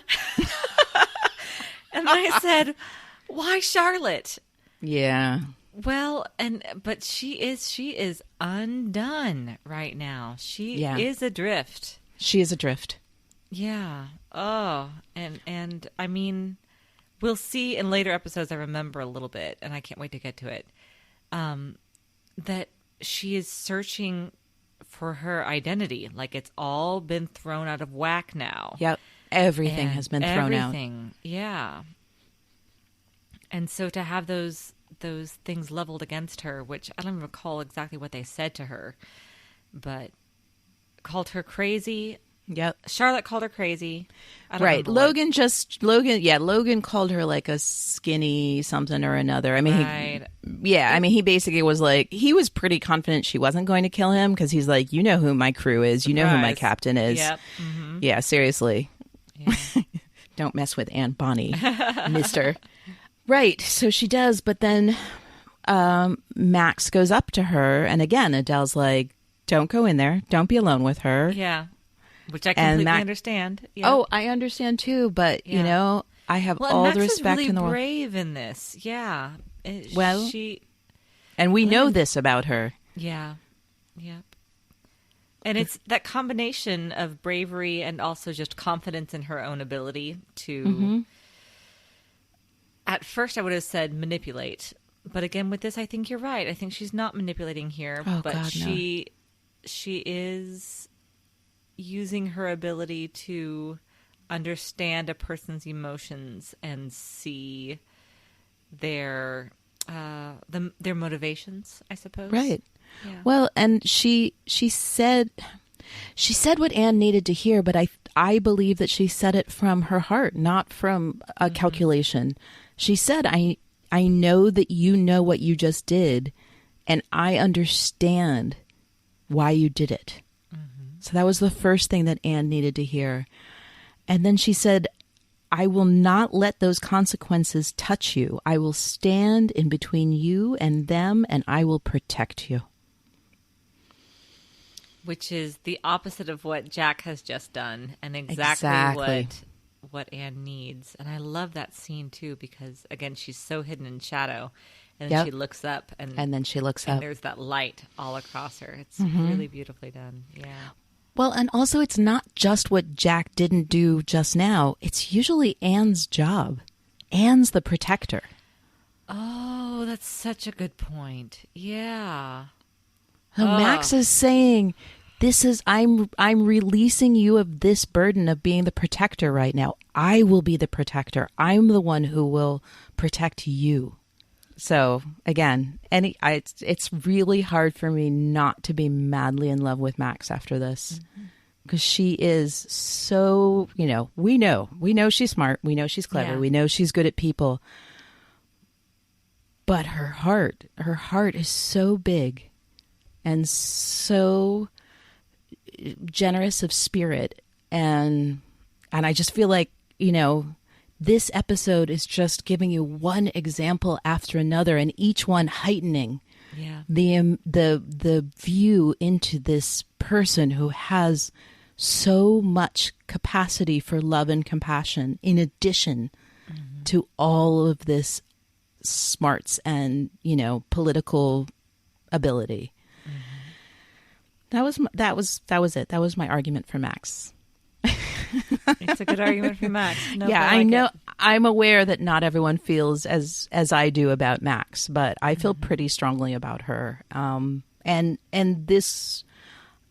S1: And I said, why Charlotte?
S2: Yeah.
S1: Well, but she is undone right now. She is adrift.
S2: She is adrift.
S1: Yeah. Oh, and I mean, we'll see in later episodes. I remember a little bit, and I can't wait to get to it. That she is searching for her identity. Like it's all been thrown out of whack now.
S2: Yep. Everything has been thrown out.
S1: Everything. Yeah. And so to have those things leveled against her, which I don't even recall exactly what they said to her, but called her crazy.
S2: Yep.
S1: Charlotte called her crazy. I don't
S2: Right.
S1: Logan
S2: Logan called her like a skinny something or another. I mean,
S1: right.
S2: He basically was like, he was pretty confident she wasn't going to kill him because he's like, you know who my crew is. You know who my captain is.
S1: Yep. Mm-hmm.
S2: Yeah, seriously.
S1: Yeah.
S2: Don't mess with Aunt Bonnie, mister. Right. So she does. But then Max goes up to her. And again, Adele's like, don't go in there. Don't be alone with her.
S1: Yeah. Which I completely understand. Yeah.
S2: Oh, I understand too. But, you know, I have all
S1: Max
S2: the respect
S1: is really
S2: in the world.
S1: brave in this. Yeah.
S2: And we know this about her.
S1: Yeah. Yep. And it's that combination of bravery and also just confidence in her own ability to, at first I would have said manipulate. But again, with this, I think you're right. I think she's not manipulating here.
S2: Oh,
S1: but
S2: God,
S1: she is using her ability to understand a person's emotions and see their motivations, I suppose.
S2: Right.
S1: Yeah.
S2: Well, and she said what Anne needed to hear, but I believe that she said it from her heart, not from a calculation. She said, I know that you know what you just did, and I understand why you did it. So that was the first thing that Anne needed to hear. And then she said, I will not let those consequences touch you. I will stand in between you and them, and I will protect you.
S1: Which is the opposite of what Jack has just done, and exactly. what Anne needs. And I love that scene too, because again, she's so hidden in shadow, and then she looks up, and
S2: then she looks
S1: and
S2: up.
S1: There's that light all across her. It's really beautifully done. Yeah.
S2: Well, and also it's not just what Jack didn't do just now. It's usually Anne's job. Anne's the protector.
S1: Oh, that's such a good point. Yeah.
S2: So Max is saying, I'm releasing you of this burden of being the protector right now. I will be the protector. I'm the one who will protect you. So again, it's really hard for me not to be madly in love with Max after this, because she is so, we know she's smart. We know she's clever.
S1: Yeah.
S2: We know she's good at people, but her heart is so big and so generous of spirit. And I just feel like, this episode is just giving you one example after another, and each one heightening the view into this person who has so much capacity for love and compassion, in addition to all of this smarts and political ability. That was it. That was my argument for Max.
S1: It's a good argument for Max. No,
S2: yeah, I know. I'm aware that not everyone feels as I do about Max, but I feel pretty strongly about her. And this,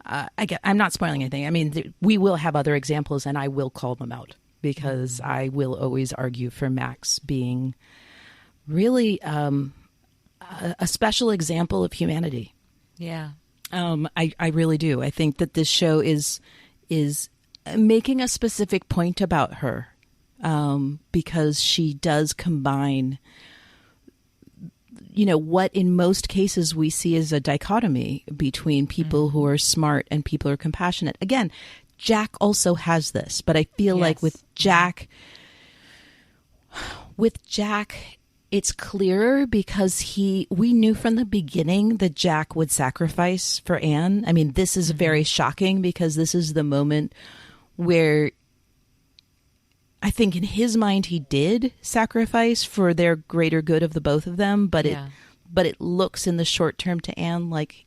S2: I'm not spoiling anything. I mean, we will have other examples, and I will call them out, because I will always argue for Max being really a special example of humanity.
S1: Yeah.
S2: I really do. I think that this show is making a specific point about her, because she does combine, what in most cases we see as a dichotomy between people who are smart and people who are compassionate. Again, Jack also has this, but I feel like with Jack, it's clearer because we knew from the beginning that Jack would sacrifice for Anne. I mean, this is very shocking, because this is the moment where I think in his mind he did sacrifice for their greater good of the both of them, but but it looks in the short term to Anne like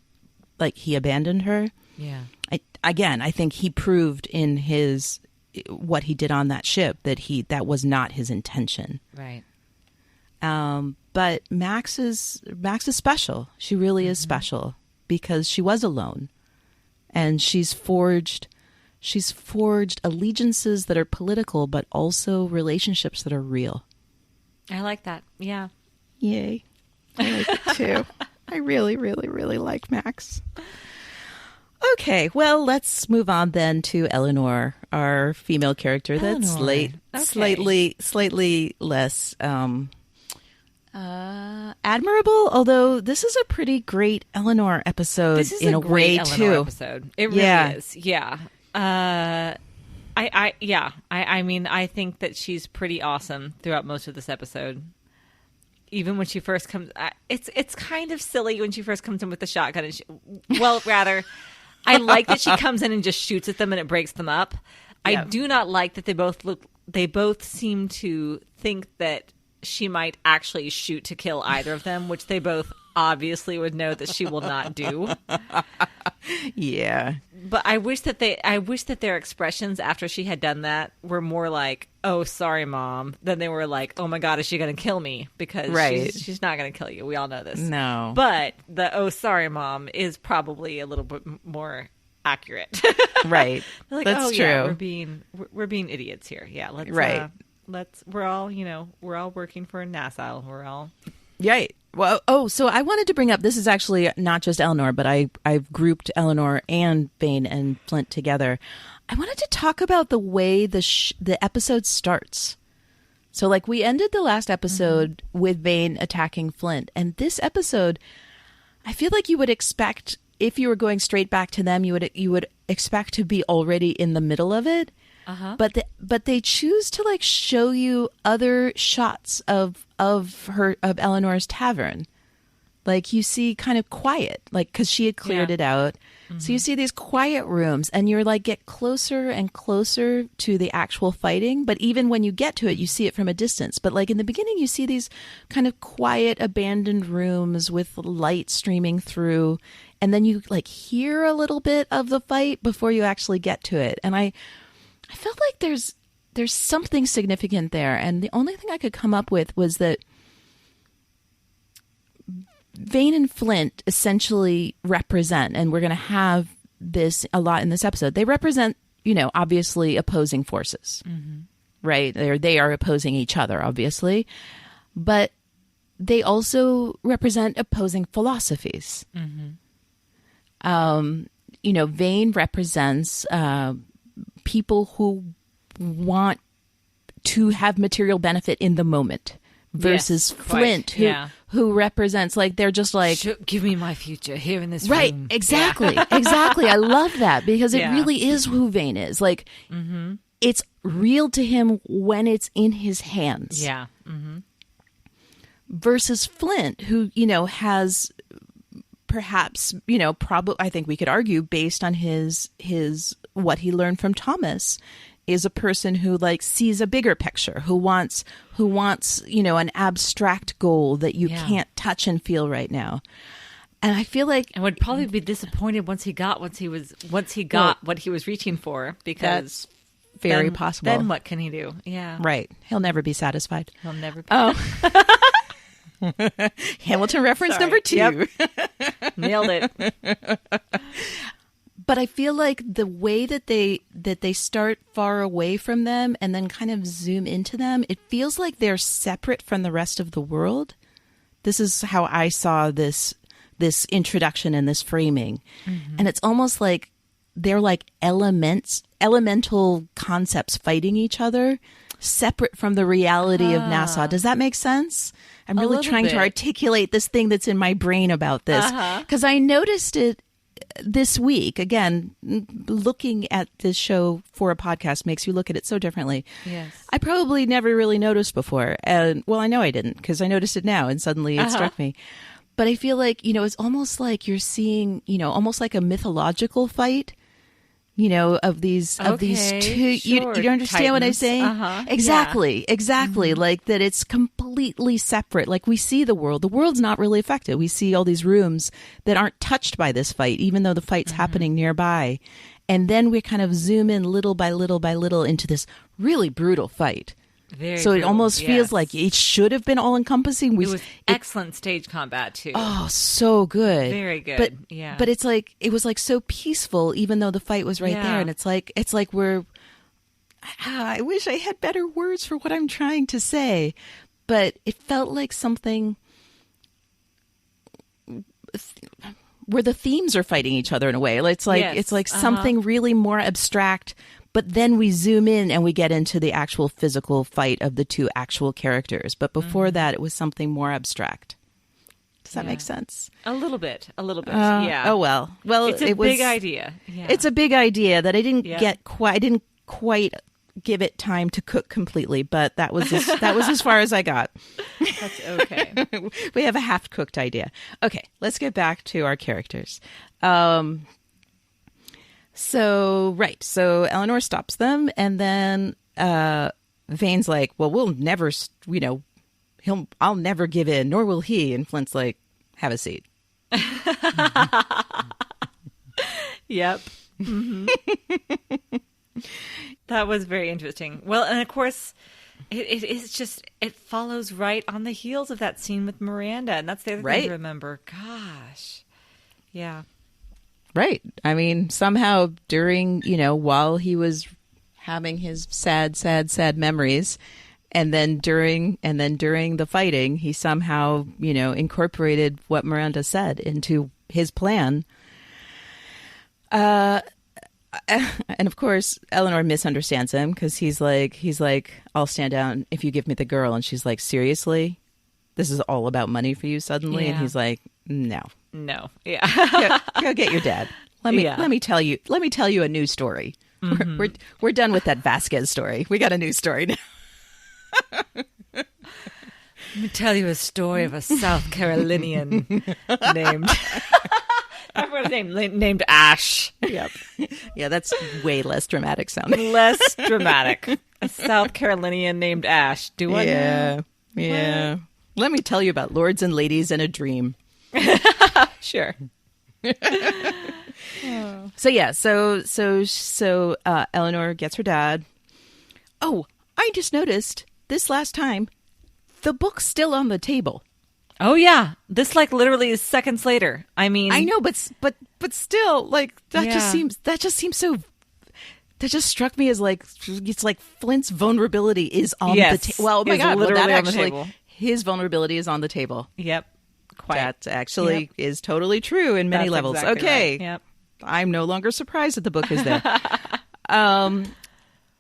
S2: he abandoned her.
S1: Yeah.
S2: I think he proved in what he did on that ship that was not his intention.
S1: Right.
S2: But Max is special. She really is special because she was alone, and she's forged allegiances that are political, but also relationships that are real.
S1: I like that. Yeah.
S2: Yay. I like it too. I really, really, really like Max. Okay, well, let's move on then to Eleanor, our female character. That's slightly less admirable, although this is a pretty great Eleanor episode.
S1: This is
S2: in a way
S1: Eleanor
S2: too.
S1: Episode. It really is. Yeah. I mean, I think that she's pretty awesome throughout most of this episode. Even when she first comes, it's kind of silly when she first comes in with the shotgun. And I like that she comes in and just shoots at them and it breaks them up. Yeah. I do not like that they both seem to think that she might actually shoot to kill either of them, which they both obviously would know that she will not do.
S2: Yeah.
S1: But I wish that their expressions after she had done that were more like, "Oh, sorry, Mom," than they were like, "Oh my God, is she going to kill me?" Because she's not going to kill you. We all know this.
S2: No.
S1: But the "Oh, sorry, Mom" is probably a little bit more accurate.
S2: Right.
S1: Like,
S2: that's true.
S1: Yeah, we're being idiots here. Yeah. We're all working for NASA. We're all
S2: right. Well, so I wanted to bring up, this is actually not just Eleanor, but I've grouped Eleanor and Vane and Flint together. I wanted to talk about the way the episode starts. So like we ended the last episode with Vane attacking Flint, and this episode, I feel like you would expect, if you were going straight back to them, you would expect to be already in the middle of it. Uh-huh. But they choose to like show you other shots of Eleanor's tavern. Like you see kind of quiet, like because she had cleared it out. Mm-hmm. So you see these quiet rooms and you're like get closer and closer to the actual fighting. But even when you get to it, you see it from a distance. But like in the beginning, you see these kind of quiet, abandoned rooms with light streaming through. And then you like hear a little bit of the fight before you actually get to it. And I felt like there's something significant there. And the only thing I could come up with was that Vane and Flint essentially represent, and we're going to have this a lot in this episode, they represent, obviously opposing forces, right? They are opposing each other, obviously, but they also represent opposing philosophies. Vane represents people who want to have material benefit in the moment versus Flint, who represents like they're just like,
S1: give me my future here in this
S2: right
S1: room.
S2: Exactly. I love that because it really is who Vane is. Like it's real to him when it's in his hands. Versus Flint, who has perhaps probably, I think we could argue based on his what he learned from Thomas, is a person who like sees a bigger picture, who wants an abstract goal that you can't touch and feel right now. And I feel like,
S1: and would probably be disappointed once he got what he was reaching for, because
S2: very possible.
S1: Then what can he do? Yeah,
S2: right. He'll never be satisfied.
S1: He'll never.
S2: Hamilton reference number 2.
S1: Yep. Nailed it.
S2: But I feel like the way that they start far away from them and then kind of zoom into them, it feels like they're separate from the rest of the world. This is how I saw this introduction and this framing. And it's almost like they're like elemental concepts fighting each other, separate from the reality of Nassau. Does that make sense? I'm really trying to articulate this thing that's in my brain about this, because I noticed it this week. Again, looking at this show for a podcast makes you look at it so differently.
S1: Yes.
S2: I probably never really noticed before. And well, I know I didn't, because I noticed it now and suddenly it struck me. But I feel like, it's almost like you're seeing, almost like a mythological fight of these
S1: Okay,
S2: two.
S1: sure.
S2: You understand what I'm
S1: Titans.
S2: saying?
S1: Uh-huh.
S2: Exactly. Like that it's completely separate. Like we see the world. The world's not really affected. We see all these rooms that aren't touched by this fight, even though the fight's happening nearby. And then we kind of zoom in little by little by little into this really brutal fight.
S1: Very
S2: So it
S1: brutal,
S2: almost
S1: yes.
S2: feels like it should have been all encompassing.
S1: It was excellent stage combat too.
S2: Oh, so good.
S1: Very good.
S2: But
S1: yeah.
S2: but it's like it was like so peaceful, even though the fight was right
S1: Yeah.
S2: there. And it's like we're. I wish I had better words for what I'm trying to say, but it felt like something where the themes are fighting each other in a way. It's like
S1: Yes.
S2: it's like something really more abstract. But then we zoom in and we get into the actual physical fight of the two actual characters. But before that, it was something more abstract. Does that make sense?
S1: A little bit. Yeah.
S2: Oh well. Well,
S1: It's a
S2: it was
S1: big idea. Yeah.
S2: It's a big idea that I didn't
S1: Yeah.
S2: get quite. I didn't quite give it time to cook completely. But that was as far as I got.
S1: That's okay.
S2: We have a half cooked idea. Okay, let's get back to our characters. So Eleanor stops them, and then Vane's like, "Well, we'll never, I'll never give in, nor will he." And Flint's like, "Have a seat."
S1: Yep. Mhm. That was very interesting. Well, and of course, it is just, it follows right on the heels of that scene with Miranda, and that's the other thing
S2: Right.
S1: to remember. Gosh. Yeah.
S2: Right. I mean, somehow during, while he was having his sad memories, and then during the fighting, he somehow, incorporated what Miranda said into his plan. And of course, Eleanor misunderstands him because he's like, "I'll stand down if you give me the girl," and she's like, "Seriously? This is all about money for you suddenly?" And
S1: Yeah.
S2: he's like, "No.
S1: No. Yeah.
S2: Go get your dad. Let me tell you a new story. We're done with that Vasquez story. We got a new story now."
S1: Let me tell you a story of a South Carolinian named... I forgot his name. Named Ash.
S2: Yep. Yeah, that's way less dramatic sounding.
S1: Less dramatic. A South Carolinian named Ash. Do I know?
S2: Yeah. Let me tell you about lords and ladies in a dream.
S1: Sure.
S2: So Eleanor gets her dad. Oh, I just noticed this last time, the book's still on the table.
S1: Oh yeah, this literally is seconds later. I mean,
S2: I know, but still, that
S1: Yeah.
S2: just seems so. That just struck me as it's like Flint's vulnerability is on
S1: Yes,
S2: the table. Well, oh my
S1: is
S2: God,
S1: literally
S2: that
S1: on the
S2: actually,
S1: table.
S2: his vulnerability is on the table.
S1: Yep. Quite.
S2: That actually is totally true in many
S1: That's
S2: levels.
S1: exactly
S2: Okay.
S1: right. Yep.
S2: I'm no longer surprised that the book is there.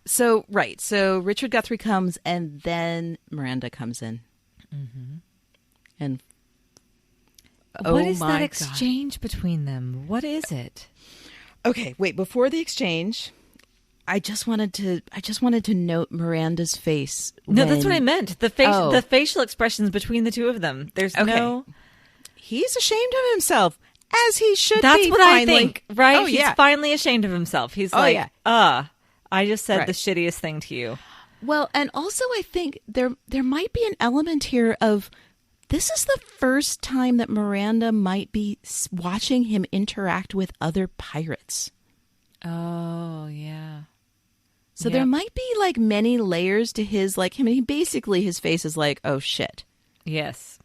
S2: So Richard Guthrie comes, and then Miranda comes in. Mm-hmm. And
S1: What is
S2: my
S1: that
S2: God.
S1: exchange between them? What is it?
S2: Okay, wait, before the exchange, I just wanted to note Miranda's face.
S1: No, that's what I meant. The
S2: Oh.
S1: the facial expressions between the two of them. There's
S2: Okay.
S1: no.
S2: He's ashamed of himself, as he should
S1: That's
S2: be.
S1: what
S2: finally.
S1: I think, right?
S2: Oh,
S1: He's
S2: yeah.
S1: finally ashamed of himself. He's
S2: Oh,
S1: like,
S2: yeah.
S1: I just said
S2: Right.
S1: the shittiest thing to you.
S2: Well, and also I think there might be an element here of this is the first time that Miranda might be watching him interact with other pirates.
S1: Oh, yeah.
S2: So
S1: Yep.
S2: there might be many layers to his basically his face is like, "Oh shit."
S1: Yes.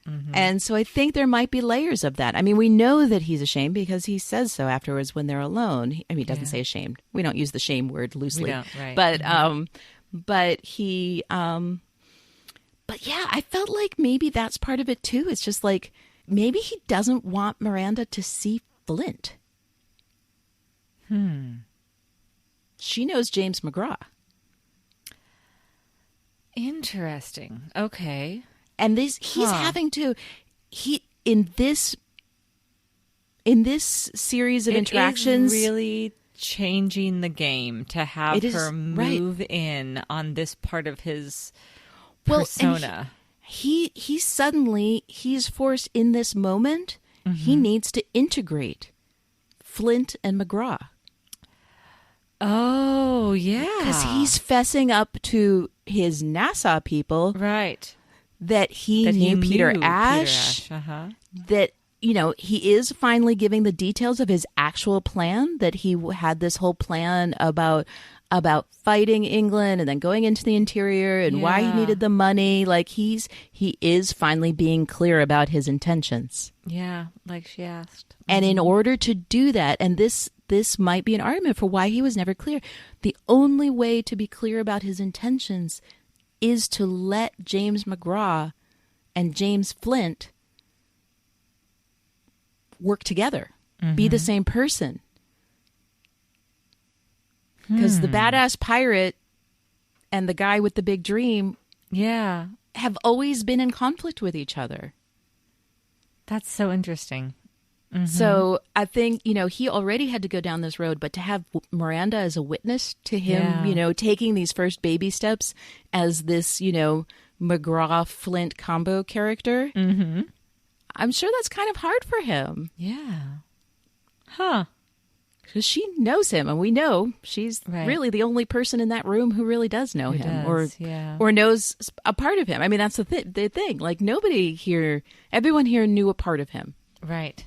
S1: Mm-hmm.
S2: And so I think there might be layers of that. I mean, we know that he's ashamed because he says so afterwards when they're alone. He doesn't say ashamed. We don't use the shame word loosely.
S1: We don't, right.
S2: But he but yeah, I felt like maybe that's part of it too. It's just maybe he doesn't want Miranda to see Flint. She knows James McGraw.
S1: Interesting. Okay.
S2: And he's having to in this series of interactions
S1: It is really changing the game to have
S2: It is,
S1: her
S2: right.
S1: move in on this part of his
S2: Well, and
S1: persona.
S2: he's forced in this moment. He needs to integrate Flint and McGraw.
S1: Oh, yeah.
S2: Because he's fessing up to his Nassau people
S1: right.
S2: that he knew Peter Ash,
S1: Uh-huh.
S2: that, he is finally giving the details of his actual plan, that he had this whole plan about fighting England and then going into the interior and why he needed the money. Like he is finally being clear about his intentions.
S1: Yeah, like she asked.
S2: And in order to do that, and this might be an argument for why he was never clear, the only way to be clear about his intentions is to let James McGraw and James Flint work together, be the same person. Because the badass pirate and the guy with the big dream have always been in conflict with each other.
S1: That's so interesting. Mm-hmm.
S2: So I think, he already had to go down this road, but to have Miranda as a witness to him, taking these first baby steps as this, McGraw-Flint combo character, I'm sure that's kind of hard for him.
S1: Yeah. Huh.
S2: Because she knows him, and we know she's really the only person in that room who really does know him, or knows a part of him. I mean, that's the thing. Like, everyone here knew a part of him.
S1: Right.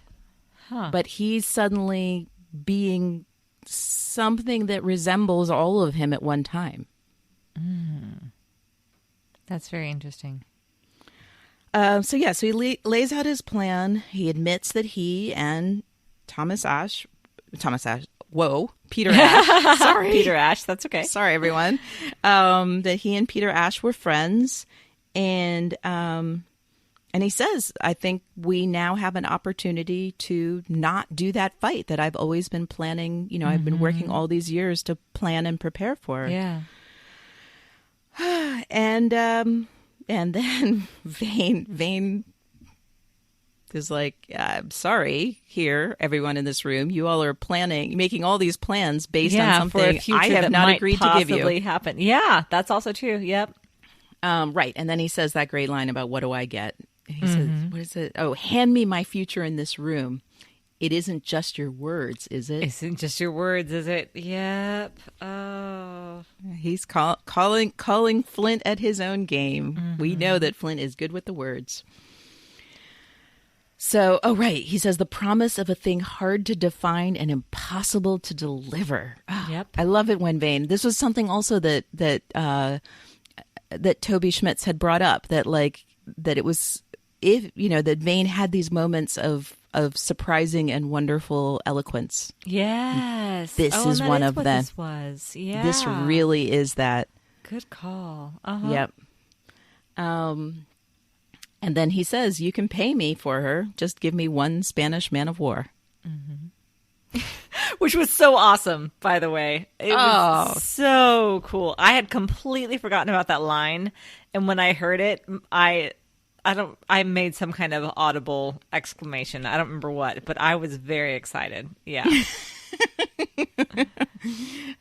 S1: Huh.
S2: But he's suddenly being something that resembles all of him at one time.
S1: That's very interesting.
S2: So he lays out his plan. He admits that he and Peter Ash. Sorry.
S1: Peter Ash, that's okay.
S2: Sorry, everyone. That he and Peter Ash were friends. And he says, I think we now have an opportunity to not do that fight that I've always been planning. I've been working all these years to plan and prepare for.
S1: Yeah.
S2: And then Vane is like, I'm sorry, here, everyone in this room, you all are making all these plans based on something
S1: for a future
S2: I have
S1: that
S2: not
S1: might
S2: agreed to give you.
S1: possibly happen. Yeah, that's also true. Yep.
S2: Right. And then he says that great line about, what do I get? He says, what is it? Oh, hand me my future in this room. It isn't just your words, is it?
S1: Isn't just your words, is it? Yep. Oh.
S2: He's calling Flint at his own game. We know that Flint is good with the words. So, he says the promise of a thing hard to define and impossible to deliver. Oh,
S1: Yep.
S2: I love it when Vane. This was something also that Toby Schmitz had brought up, that it was, that Vane had these moments of surprising and wonderful eloquence.
S1: Yes.
S2: This is one of them.
S1: This was. Yeah.
S2: This really is that.
S1: Good call. Uh-huh.
S2: Yep. And then he says, you can pay me for her. Just give me one Spanish man of war.
S1: Which was so awesome, by the way. It was so cool. I had completely forgotten about that line. And when I heard it, I made some kind of audible exclamation. I don't remember what, but I was very excited. Yeah.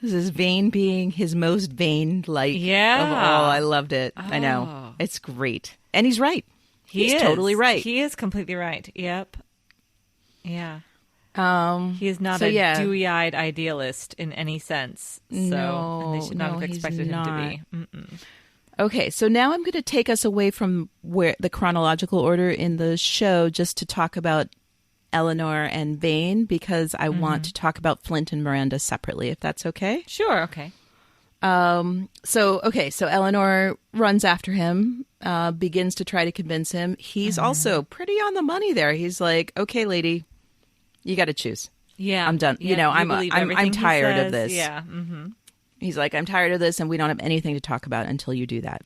S2: This is Vane being his most Vane-like of all. I loved it. I know. It's great. And he's right. He's totally right.
S1: He is completely right. Yep. Yeah. He is not a dewy-eyed idealist in any sense. And they should not have expected him to be. Mm-mm.
S2: Okay, so now I'm going to take us away from where the chronological order in the show just to talk about Eleanor and Vane, because I want to talk about Flint and Miranda separately, if that's okay.
S1: Sure, okay.
S2: So Eleanor runs after him, begins to try to convince him. He's also pretty on the money there. He's like, okay, lady, you got to choose.
S1: Yeah.
S2: I'm done.
S1: Yeah,
S2: I'm tired of this.
S1: Yeah. Mm-hmm.
S2: He's like, I'm tired of this, and we don't have anything to talk about until you do that.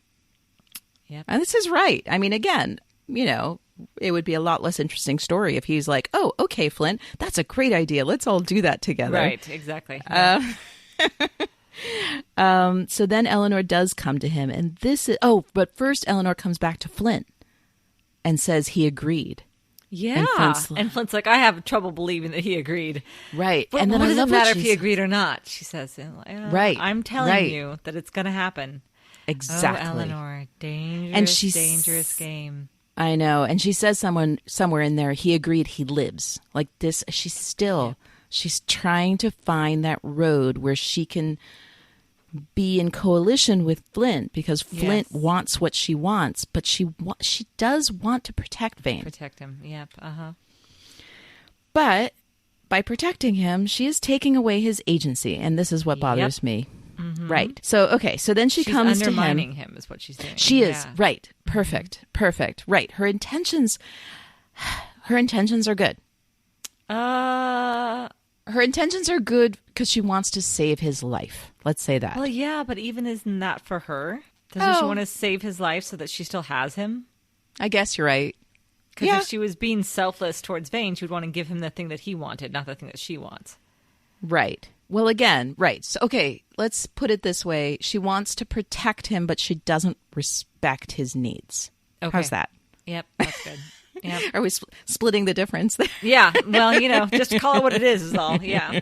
S1: Yep.
S2: And this is right. I mean, again, it would be a lot less interesting story if he's like, oh, okay, Flint, that's a great idea. Let's all do that together.
S1: Right, exactly. Yeah.
S2: So then Eleanor does come to him, and but first Eleanor comes back to Flint and says he agreed.
S1: Yeah. And Flint's like, I have trouble believing that he agreed.
S2: Right.
S1: But
S2: and then
S1: what does it matter if he
S2: she's-
S1: agreed or not? She says,
S2: Right.
S1: I'm telling
S2: Right.
S1: you that it's going to happen.
S2: Exactly.
S1: Oh, Eleanor, dangerous game.
S2: I know. And she says somewhere in there, he agreed he lives. Like this, she's still She's trying to find that road where she can be in coalition with Flint, because Flint wants what she wants, but she does want to protect Vane.
S1: Protect him. Yep.
S2: But by protecting him, she is taking away his agency, and this is what bothers me. Right. So, okay. So then she's comes to him.
S1: Undermining him is what she's doing.
S2: She is. Right. Perfect. Perfect. Right. Her intentions are good. Her intentions are good because she wants to save his life. Let's say that.
S1: Well, yeah, but even isn't that for her? Doesn't she want to save his life so that she still has him?
S2: I guess you're right.
S1: Because if she was being selfless towards Vane, she would want to give him the thing that he wanted, not the thing that she wants.
S2: Right. Well, again, right. So, okay, let's put it this way. She wants to protect him, but she doesn't respect his needs. Okay. How's that?
S1: Yep, that's good. Yep.
S2: Are we splitting the difference there?
S1: Yeah. Well, just call it what it is all. Yeah.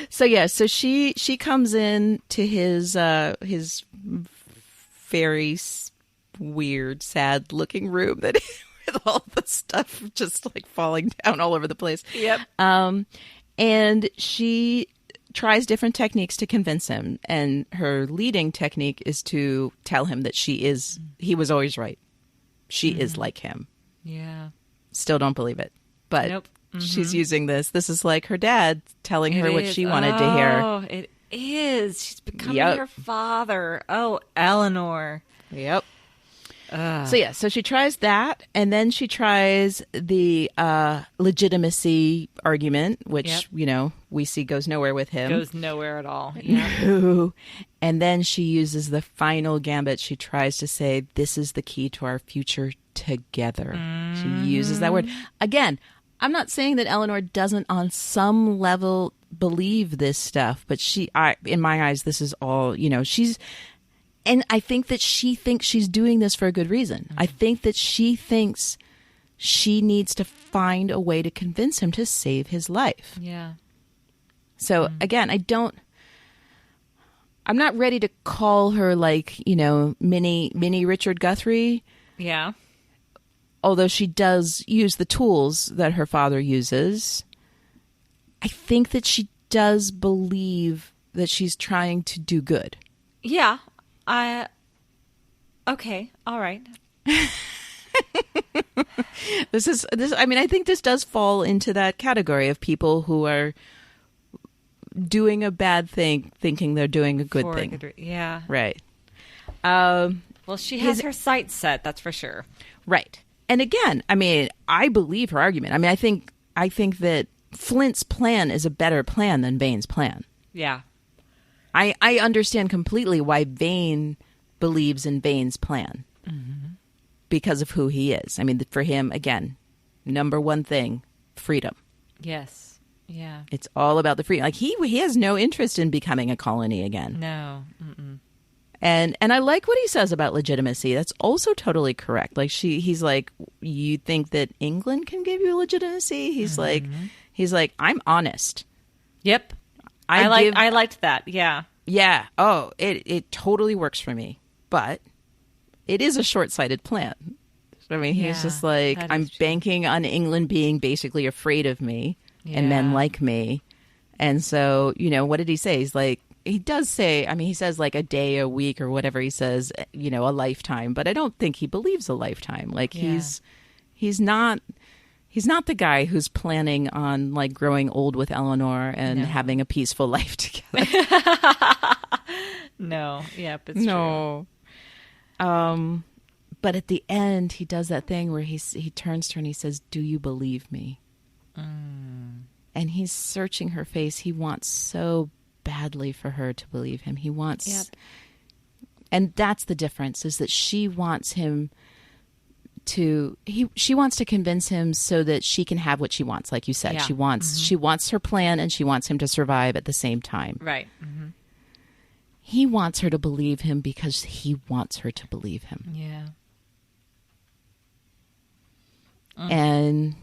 S2: So she comes in to his very weird, sad looking room that with all the stuff just like falling down all over the place. Yep. And she tries different techniques to convince him, and her leading technique is to tell him that he was always right. She is like him.
S1: Yeah.
S2: Still don't believe it. But
S1: nope.
S2: She's using this. This is like her dad telling her what she wanted to hear.
S1: Oh, it is. She's becoming her father. Oh, Eleanor.
S2: Yep. So she tries that, and then she tries the legitimacy argument, which, we see goes nowhere with him.
S1: Goes nowhere at all. Yeah.
S2: No. And then she uses the final gambit. She tries to say, this is the key to our future together. She uses that word. Again, I'm not saying that Eleanor doesn't on some level believe this stuff, but in my eyes, this is all, and I think that she thinks she's doing this for a good reason. I think that she thinks she needs to find a way to convince him to save his life.
S1: Yeah.
S2: So again, I'm not ready to call her like, mini Richard Guthrie.
S1: Yeah.
S2: Although she does use the tools that her father uses. I think that she does believe that she's trying to do good.
S1: Yeah. Okay. All right.
S2: I think this does fall into that category of people who are doing a bad thing, thinking they're doing a good thing.
S1: Yeah.
S2: Right.
S1: Well, she has her sights set, that's for sure.
S2: Right. And again, I believe her argument. I think that Flint's plan is a better plan than Vane's plan.
S1: Yeah.
S2: I understand completely why Vane believes in Vane's plan because of who he is. For him, again, number one thing, freedom.
S1: Yes. Yeah.
S2: It's all about the freedom. Like he has no interest in becoming a colony again.
S1: No.
S2: And I like what he says about legitimacy. That's also totally correct. Like he's like, you think that England can give you legitimacy? He's like, I'm honest.
S1: Yep. I liked that. Yeah.
S2: Yeah. Oh, it totally works for me. But it is a short-sighted plan. He's just like, I'm banking on England being basically afraid of me and men like me. And so, what did he say? He's like, he does say, he says like a day, a week, or whatever he says, a lifetime. But I don't think he believes a lifetime. Like he's not the guy who's planning on like growing old with Eleanor and having a peaceful life together.
S1: No. Yep, it's true.
S2: But at the end, he does that thing where he turns to her and he says, "Do you believe me?" And he's searching her face. He wants so badly for her to believe him. He wants, and that's the difference, is that she wants him she wants to convince him so that she can have what she wants. Like you said, she wants her plan, and she wants him to survive at the same time.
S1: Right.
S2: He wants her to believe him because he wants her to believe him.
S1: Yeah.
S2: And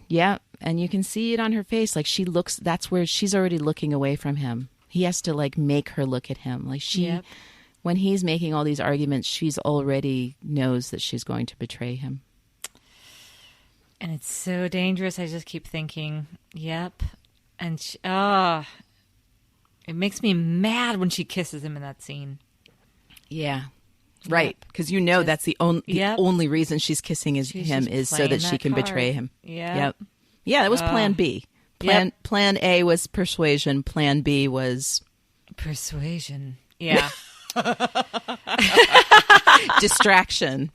S2: you can see it on her face. Like that's where she's already looking away from him. He has to like make her look at him. Like when he's making all these arguments, she's already knows that she's going to betray him.
S1: And it's so dangerous. I just keep thinking, yep, And it makes me mad when she kisses him in that scene.
S2: Yeah. Right. Because that's the only reason she's kissing him is so that she can betray him.
S1: Yep.
S2: Yeah, that was plan B. Plan A was persuasion. Plan B was...
S1: Persuasion. Yeah.
S2: Distraction.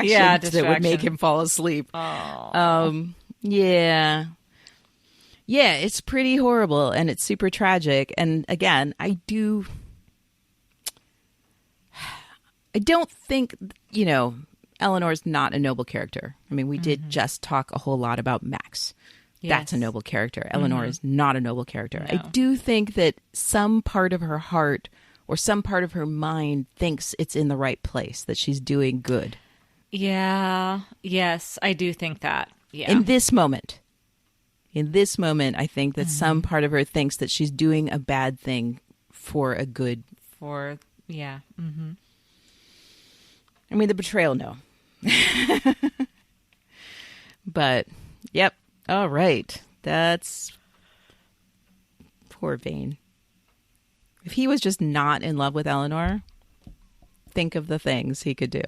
S1: Yeah,
S2: that would make him fall asleep.
S1: Oh.
S2: Yeah. Yeah, it's pretty horrible and it's super tragic. And again, I don't think, Eleanor's not a noble character. I mean, we did just talk a whole lot about Max.
S1: Yes.
S2: That's a noble character. Eleanor is not a noble character.
S1: No.
S2: I do think that some part of her heart or some part of her mind thinks it's in the right place, that she's doing good.
S1: Yeah. Yes, I do think that. Yeah.
S2: In this moment, I think that some part of her thinks that she's doing a bad thing for a good.
S1: Yeah. Mm-hmm.
S2: I mean, the betrayal, no. But, yep. All right. That's poor Vane. If he was just not in love with Eleanor, think of the things he could do.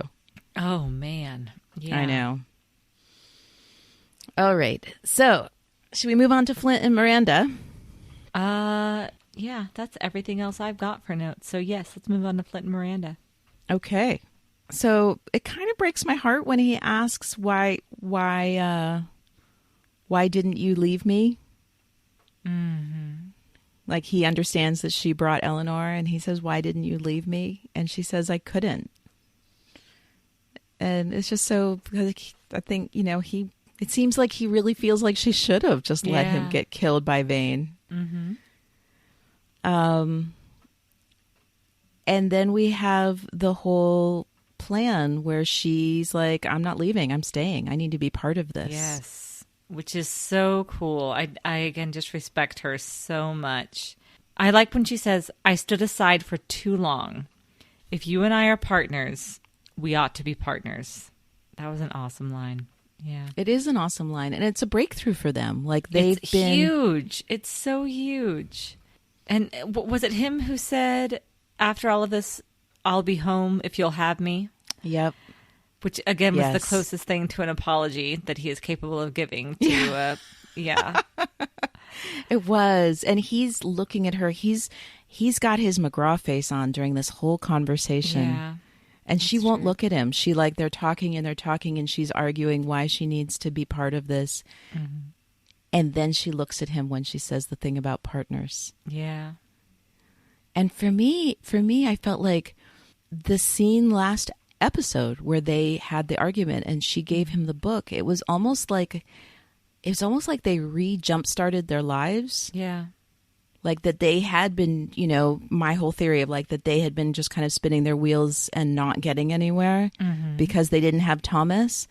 S1: Oh, man. Yeah.
S2: I know. All right. So, should we move on to Flint and Miranda?
S1: Yeah, that's everything else I've got for notes. So, yes, let's move on to Flint and Miranda.
S2: Okay. So, it kind of breaks my heart when he asks why didn't you leave me?
S1: Mm-hmm.
S2: Like, he understands that she brought Eleanor, and he says, why didn't you leave me? And she says, I couldn't. And it's just so, I think, it seems like he really feels like she should have just let him get killed by Vane.
S1: Mm-hmm.
S2: And then we have the whole plan where she's like, I'm not leaving, I'm staying. I need to be part of this.
S1: Yes, which is so cool. I again just respect her so much. I like when she says, I stood aside for too long. If you and I are partners, we ought to be partners. That was an awesome line. Yeah.
S2: It is an awesome line. And it's a breakthrough for them. Like
S1: it's huge. It's so huge. And was it him who said, after all of this, I'll be home if you'll have me?
S2: Yep.
S1: Which, again, was the closest thing to an apology that he is capable of giving to, yeah.
S2: It was. And he's looking at her. He's got his McGraw face on during this whole conversation.
S1: Yeah.
S2: And she won't look at him. They're talking and she's arguing why she needs to be part of this.
S1: Mm-hmm.
S2: And then she looks at him when she says the thing about partners.
S1: Yeah.
S2: And for me, I felt like the scene last episode where they had the argument and she gave him the book, it was almost like they jump-started their lives.
S1: Yeah.
S2: Like that they had been, my whole theory of like that they had been just kind of spinning their wheels and not getting anywhere because they didn't have Thomas.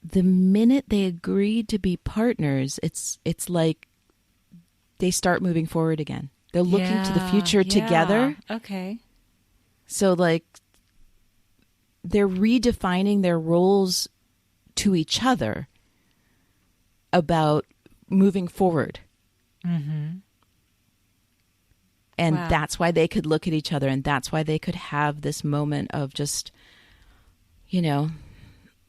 S2: The minute they agreed to be partners, it's like they start moving forward again. They're looking to the future together.
S1: Okay.
S2: So like they're redefining their roles to each other about moving forward.
S1: Mm-hmm.
S2: And that's why they could look at each other, and that's why they could have this moment of just,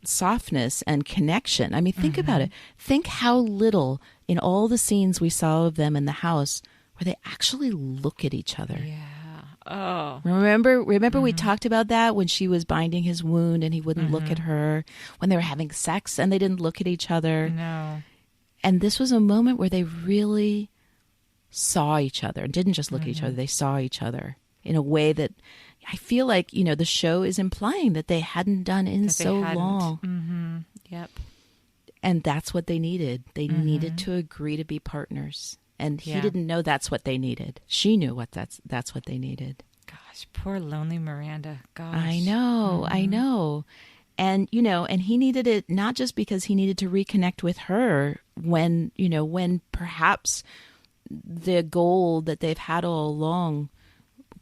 S2: softness and connection. I mean, think about it. Think how little in all the scenes we saw of them in the house where they actually look at each other.
S1: Yeah. Oh.
S2: Remember we talked about that when she was binding his wound and he wouldn't look at her, when they were having sex and they didn't look at each other.
S1: No.
S2: And this was a moment where they really saw each other and didn't just look at each other. They saw each other in a way that I feel like, the show is implying that they hadn't done in so long.
S1: Mm-hmm. Yep.
S2: And that's what they needed. They needed to agree to be partners. And he didn't know that's what they needed. She knew that's what they needed.
S1: Gosh, poor lonely Miranda. Gosh.
S2: I know. And, and he needed it not just because he needed to reconnect with her when perhaps the goal that they've had all along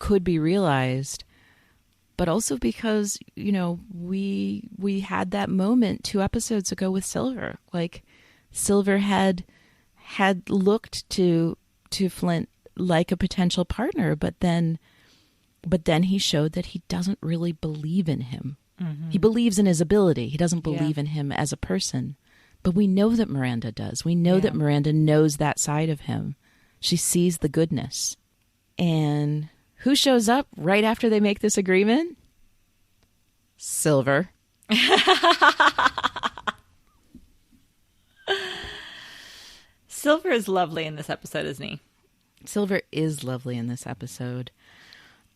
S2: could be realized, but also because, we had that moment 2 episodes ago with Silver. Like Silver had had looked to Flint like a potential partner, but then he showed that he doesn't really believe in him. Mm-hmm. He believes in his ability. He doesn't believe in him as a person. But we know that Miranda does. We know that Miranda knows that side of him. She sees the goodness. And who shows up right after they make this agreement? Silver.
S1: Silver is lovely in this episode, isn't he?
S2: Silver is lovely in this episode.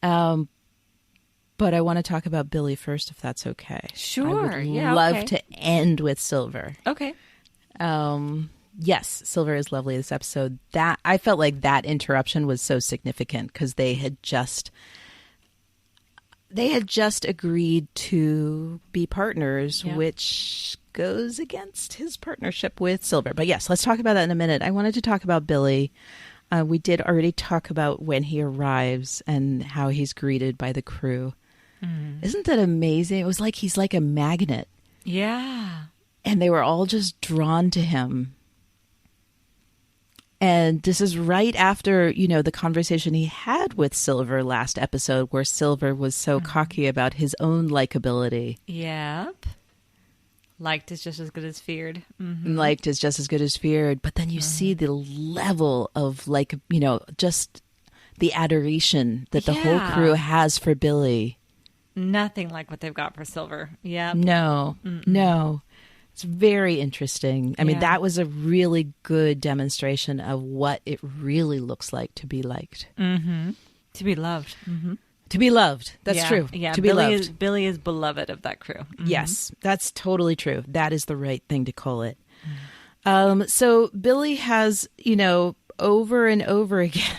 S2: But I want to talk about Billy first, if that's okay.
S1: Sure.
S2: I would love to end with Silver.
S1: Okay.
S2: Yes, Silver is lovely this episode. That I felt like that interruption was so significant because they had just agreed to be partners, which goes against his partnership with Silver. But yes, let's talk about that in a minute. I wanted to talk about Billy. We did already talk about when he arrives and how he's greeted by the crew. Mm. Isn't that amazing? It was like he's like a magnet.
S1: Yeah.
S2: And they were all just drawn to him. And this is right after, the conversation he had with Silver last episode where Silver was so cocky about his own likability.
S1: Yep. Liked is just as good as feared. Mm-hmm.
S2: Liked is just as good as feared. But then you see the level of just the adoration that the whole crew has for Billy.
S1: Nothing like what they've got for Silver. Yep.
S2: No. It's very interesting. I mean, that was a really good demonstration of what it really looks like to be liked.
S1: Mm-hmm. To be loved. Mm-hmm.
S2: To be loved. That's true.
S1: Yeah,
S2: to be loved.
S1: Billy is beloved of that crew. Mm-hmm.
S2: Yes, that's totally true. That is the right thing to call it. So Billy has, over and over again,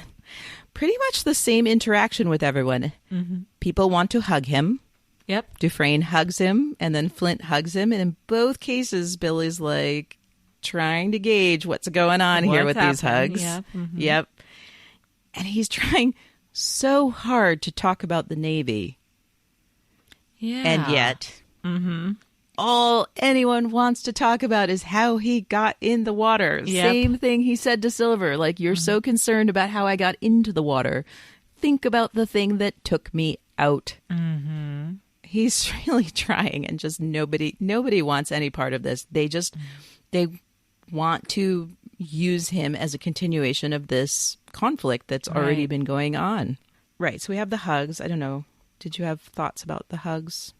S2: pretty much the same interaction with everyone. Mm-hmm. People want to hug him.
S1: Yep.
S2: Dufresne hugs him, and then Flint hugs him. And in both cases, Billy's like trying to gauge what's going on here with these hugs.
S1: Yep. Mm-hmm.
S2: Yep. And he's trying so hard to talk about the Navy.
S1: Yeah.
S2: And yet, all anyone wants to talk about is how he got in the water.
S1: Yep.
S2: Same thing he said to Silver. Like, you're so concerned about how I got into the water. Think about the thing that took me out. Mm-hmm. He's really trying, and just nobody wants any part of this. They want to use him as a continuation of this conflict that's already been going on. Right. So we have the hugs. I don't know. Did you have thoughts about the hugs?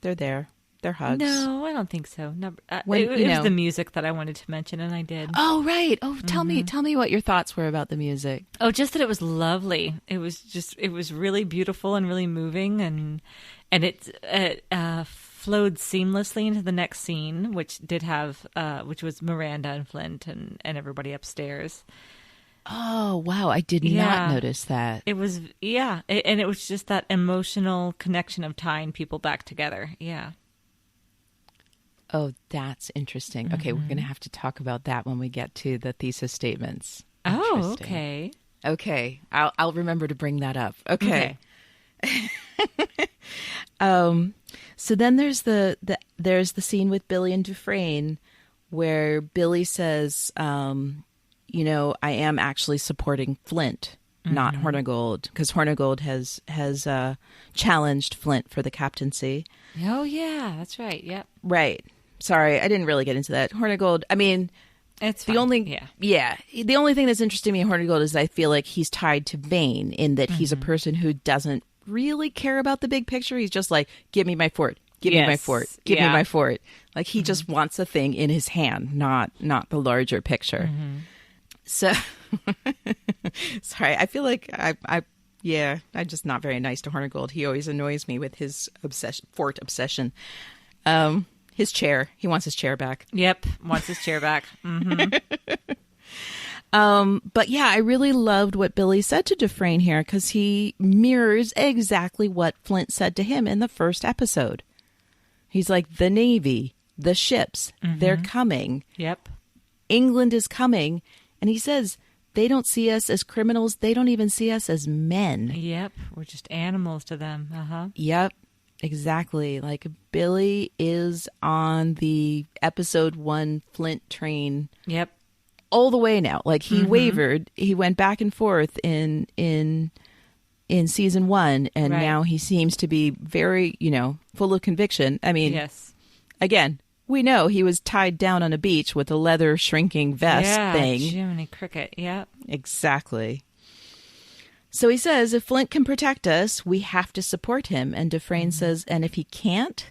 S2: They're there. They're hugs.
S1: No, I don't think so. No, it was the music that I wanted to mention, and I did.
S2: Oh, right. Oh, tell me what your thoughts were about the music.
S1: Oh, just that it was lovely. It was really beautiful and really moving, and it flowed seamlessly into the next scene, which was Miranda and Flint and everybody upstairs.
S2: Oh, wow. I did not notice that.
S1: It was, and it was just that emotional connection of tying people back together. Yeah.
S2: Oh, that's interesting. Okay, we're going to have to talk about that when we get to the thesis statements.
S1: Oh, okay.
S2: Okay, I'll remember to bring that up. Okay. So then there's the scene with Billy and Dufresne where Billy says, I am actually supporting Flint, not Hornigold, because Hornigold has challenged Flint for the captaincy.
S1: Oh yeah, that's right. Yep.
S2: Right. Sorry, I didn't really get into that. Hornigold, I mean,
S1: it's
S2: the
S1: fine.
S2: only the only thing that's interesting me in Hornigold is I feel like he's tied to Vane in that he's a person who doesn't really care about the big picture. He's just like, give me my fort. Give me my fort. Give me my fort. Like he just wants a thing in his hand, not the larger picture. So sorry, I feel like I'm just not very nice to Hornigold. He always annoys me with his fort obsession. His chair. He wants his chair back.
S1: Yep, wants his chair back.
S2: But yeah, I really loved what Billy said to Dufresne here because he mirrors exactly what Flint said to him in the first episode. He's like, the Navy, the ships, they're coming.
S1: Yep.
S2: England is coming. And he says, they don't see us as criminals. They don't even see us as men.
S1: Yep. We're just animals to them.
S2: Yep. Exactly. Like Billy is on the episode 1 Flint train.
S1: Yep.
S2: all the way now. Like he wavered, he went back and forth in season 1, and now he seems to be very, full of conviction. I mean,
S1: yes.
S2: Again, we know he was tied down on a beach with a leather shrinking vest thing.
S1: Jiminy Cricket. Yep.
S2: Exactly. So he says, if Flint can protect us, we have to support him. And Dufresne says, and if he can't?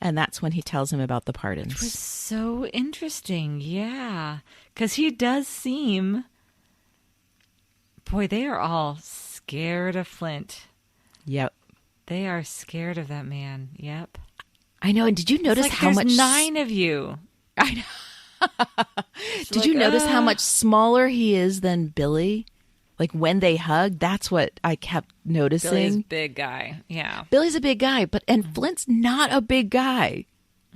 S2: And that's when he tells him about the pardons.
S1: It was so interesting. Yeah. Because he does seem... Boy, they are all scared of Flint.
S2: Yep.
S1: They are scared of that man. Yep.
S2: I know. And did you notice how much...
S1: There's 9 of you.
S2: I know. Did you notice how much smaller he is than Billy? Like when they hug, that's what I kept noticing.
S1: Billy's a big guy. Yeah.
S2: Billy's a big guy, and Flint's not a big guy.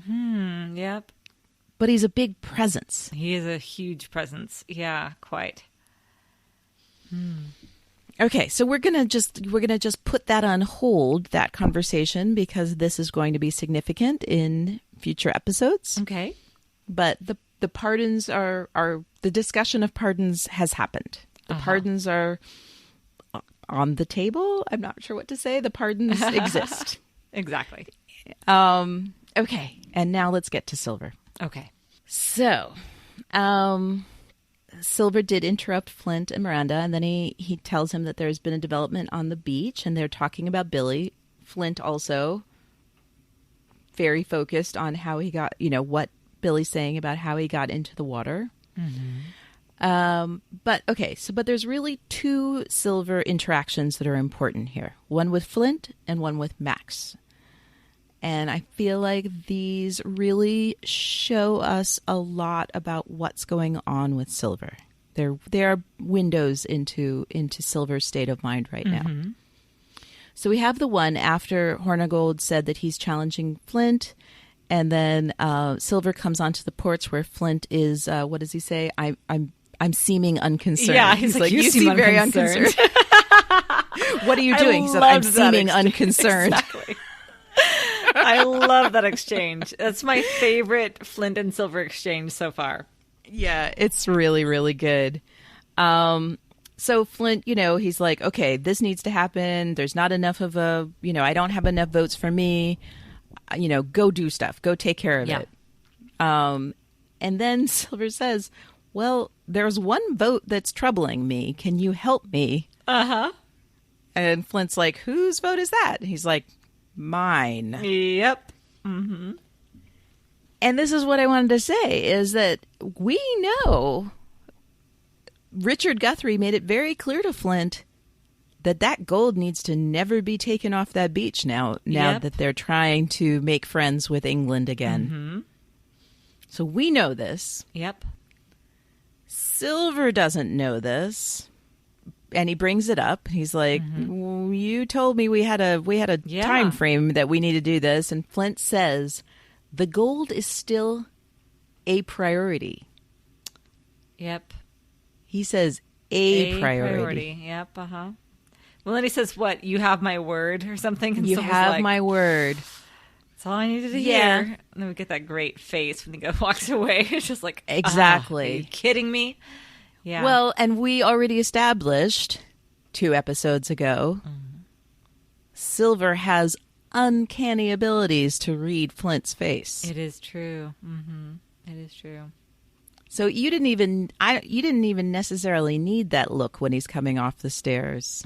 S1: Yep.
S2: But he's a big presence.
S1: He is a huge presence. Yeah, quite.
S2: Okay, so we're gonna just put that on hold, that conversation, because this is going to be significant in future episodes.
S1: Okay.
S2: But the pardons are the discussion of pardons has happened. The pardons are on the table. I'm not sure what to say. The pardons exist.
S1: Exactly.
S2: Okay, and now let's get to Silver.
S1: Okay.
S2: So, Silver did interrupt Flint and Miranda, and then he tells him that there's been a development on the beach, and they're talking about Billy. Flint also very focused on how he got, what Billy's saying about how he got into the water. But there's really 2 Silver interactions that are important here. One with Flint and one with Max. And I feel like these really show us a lot about what's going on with Silver. They are windows into Silver's state of mind right now. So we have the one after Hornigold said that he's challenging Flint, and then Silver comes onto the porch where Flint is. What does he say? I'm seeming unconcerned.
S1: Yeah, he's like, you seem very unconcerned.
S2: What are you doing? He said, I'm seeming unconcerned.
S1: Exactly. I love that exchange. That's my favorite Flint and Silver exchange so far.
S2: Yeah, it's really, really good. So Flint, he's like, okay, this needs to happen. There's not enough of I don't have enough votes for me. Go do stuff. Go take care of it. And then Silver says, well, there's one vote that's troubling me. Can you help me? And Flint's like, whose vote is that? And he's like, mine.
S1: Yep.
S2: And this is what I wanted to say, is that we know Richard Guthrie made it very clear to Flint that gold needs to never be taken off that beach now that they're trying to make friends with England again. So we know this.
S1: Yep.
S2: Silver doesn't know this. And he brings it up. He's like, you told me we had a time frame that we need to do this. And Flint says, the gold is still a priority.
S1: Yep.
S2: He says a priority.
S1: Yep. Well, then he says, what? You have my word or something? And
S2: you have my word.
S1: That's all I needed to hear. And then we get that great face when he walks away. It's just like,
S2: exactly.
S1: Are you kidding me? Yeah.
S2: Well, and we already established 2 episodes ago, Silver has uncanny abilities to read Flint's face.
S1: It is true. It is true.
S2: So you didn't even necessarily need that look when he's coming off the stairs.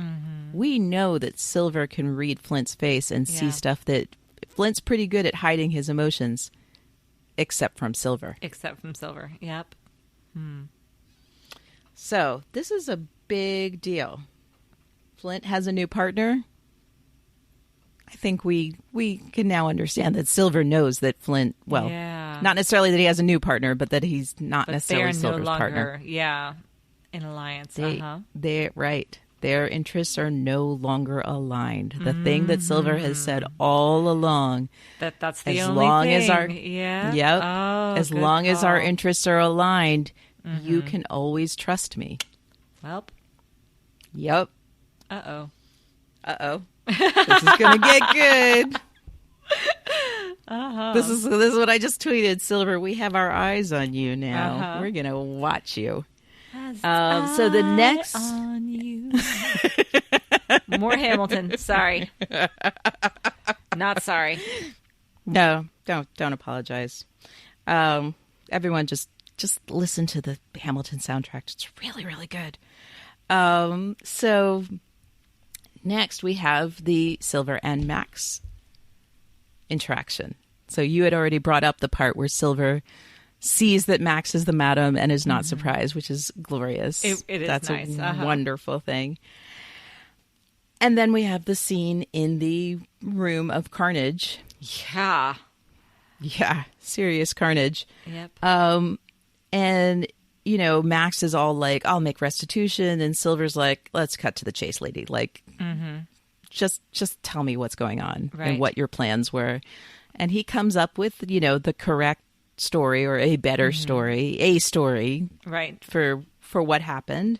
S2: We know that Silver can read Flint's face and see stuff that Flint's pretty good at hiding his emotions, except from Silver.
S1: Yep.
S2: So this is a big deal. Flint has a new partner. I think we can now understand that Silver knows that Flint, not necessarily that he has a new partner, but that he's not necessarily Silver's partner.
S1: Yeah, in alliance.
S2: They're right. Their interests are no longer aligned. The thing that Silver has said all along.
S1: That's the only thing.
S2: As long as our interests are aligned, you can always trust me.
S1: Well.
S2: Yep.
S1: Uh-oh.
S2: This is going to get good. This is what I just tweeted, Silver. We have our eyes on you now. We're gonna watch you. So the next
S1: on you. More Hamilton. Sorry. Not sorry.
S2: No, don't apologize. Everyone just listen to the Hamilton soundtrack. It's really, really good. So next we have the Silver and Max interaction. So you had already brought up the part where Silver sees that Max is the madam and is not surprised, which is glorious.
S1: It is
S2: That's
S1: nice.
S2: a wonderful thing. And then we have the scene in the room of carnage.
S1: Yeah.
S2: Yeah, serious carnage.
S1: Yep.
S2: And, you know, Max is all like, I'll make restitution. And Silver's like, let's cut to the chase, lady. Like, just tell me what's going on and what your plans were. And he comes up with, you know, the correct story or a better story, a story.
S1: Right.
S2: For what happened.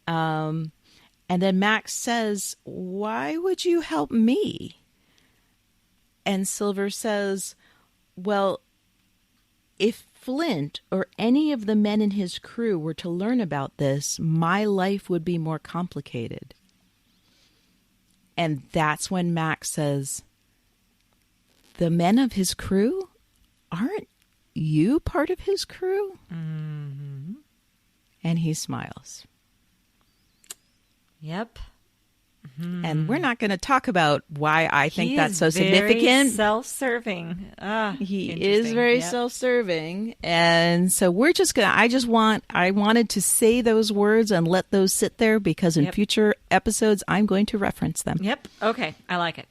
S2: And then Max says, why would you help me? And Silver says, well, if Flint or any of the men in his crew were to learn about this, my life would be more complicated. And that's when Max says, the men of his crew? Aren't you part of his crew? Mm-hmm. And he smiles.
S1: Yep.
S2: And we're not going to talk about why I think that's so
S1: very
S2: significant.
S1: Self-serving.
S2: He is very self-serving. And so we're just going to, I wanted to say those words and let those sit there because in future episodes, I'm going to reference them.
S1: Yep. Okay. I like it.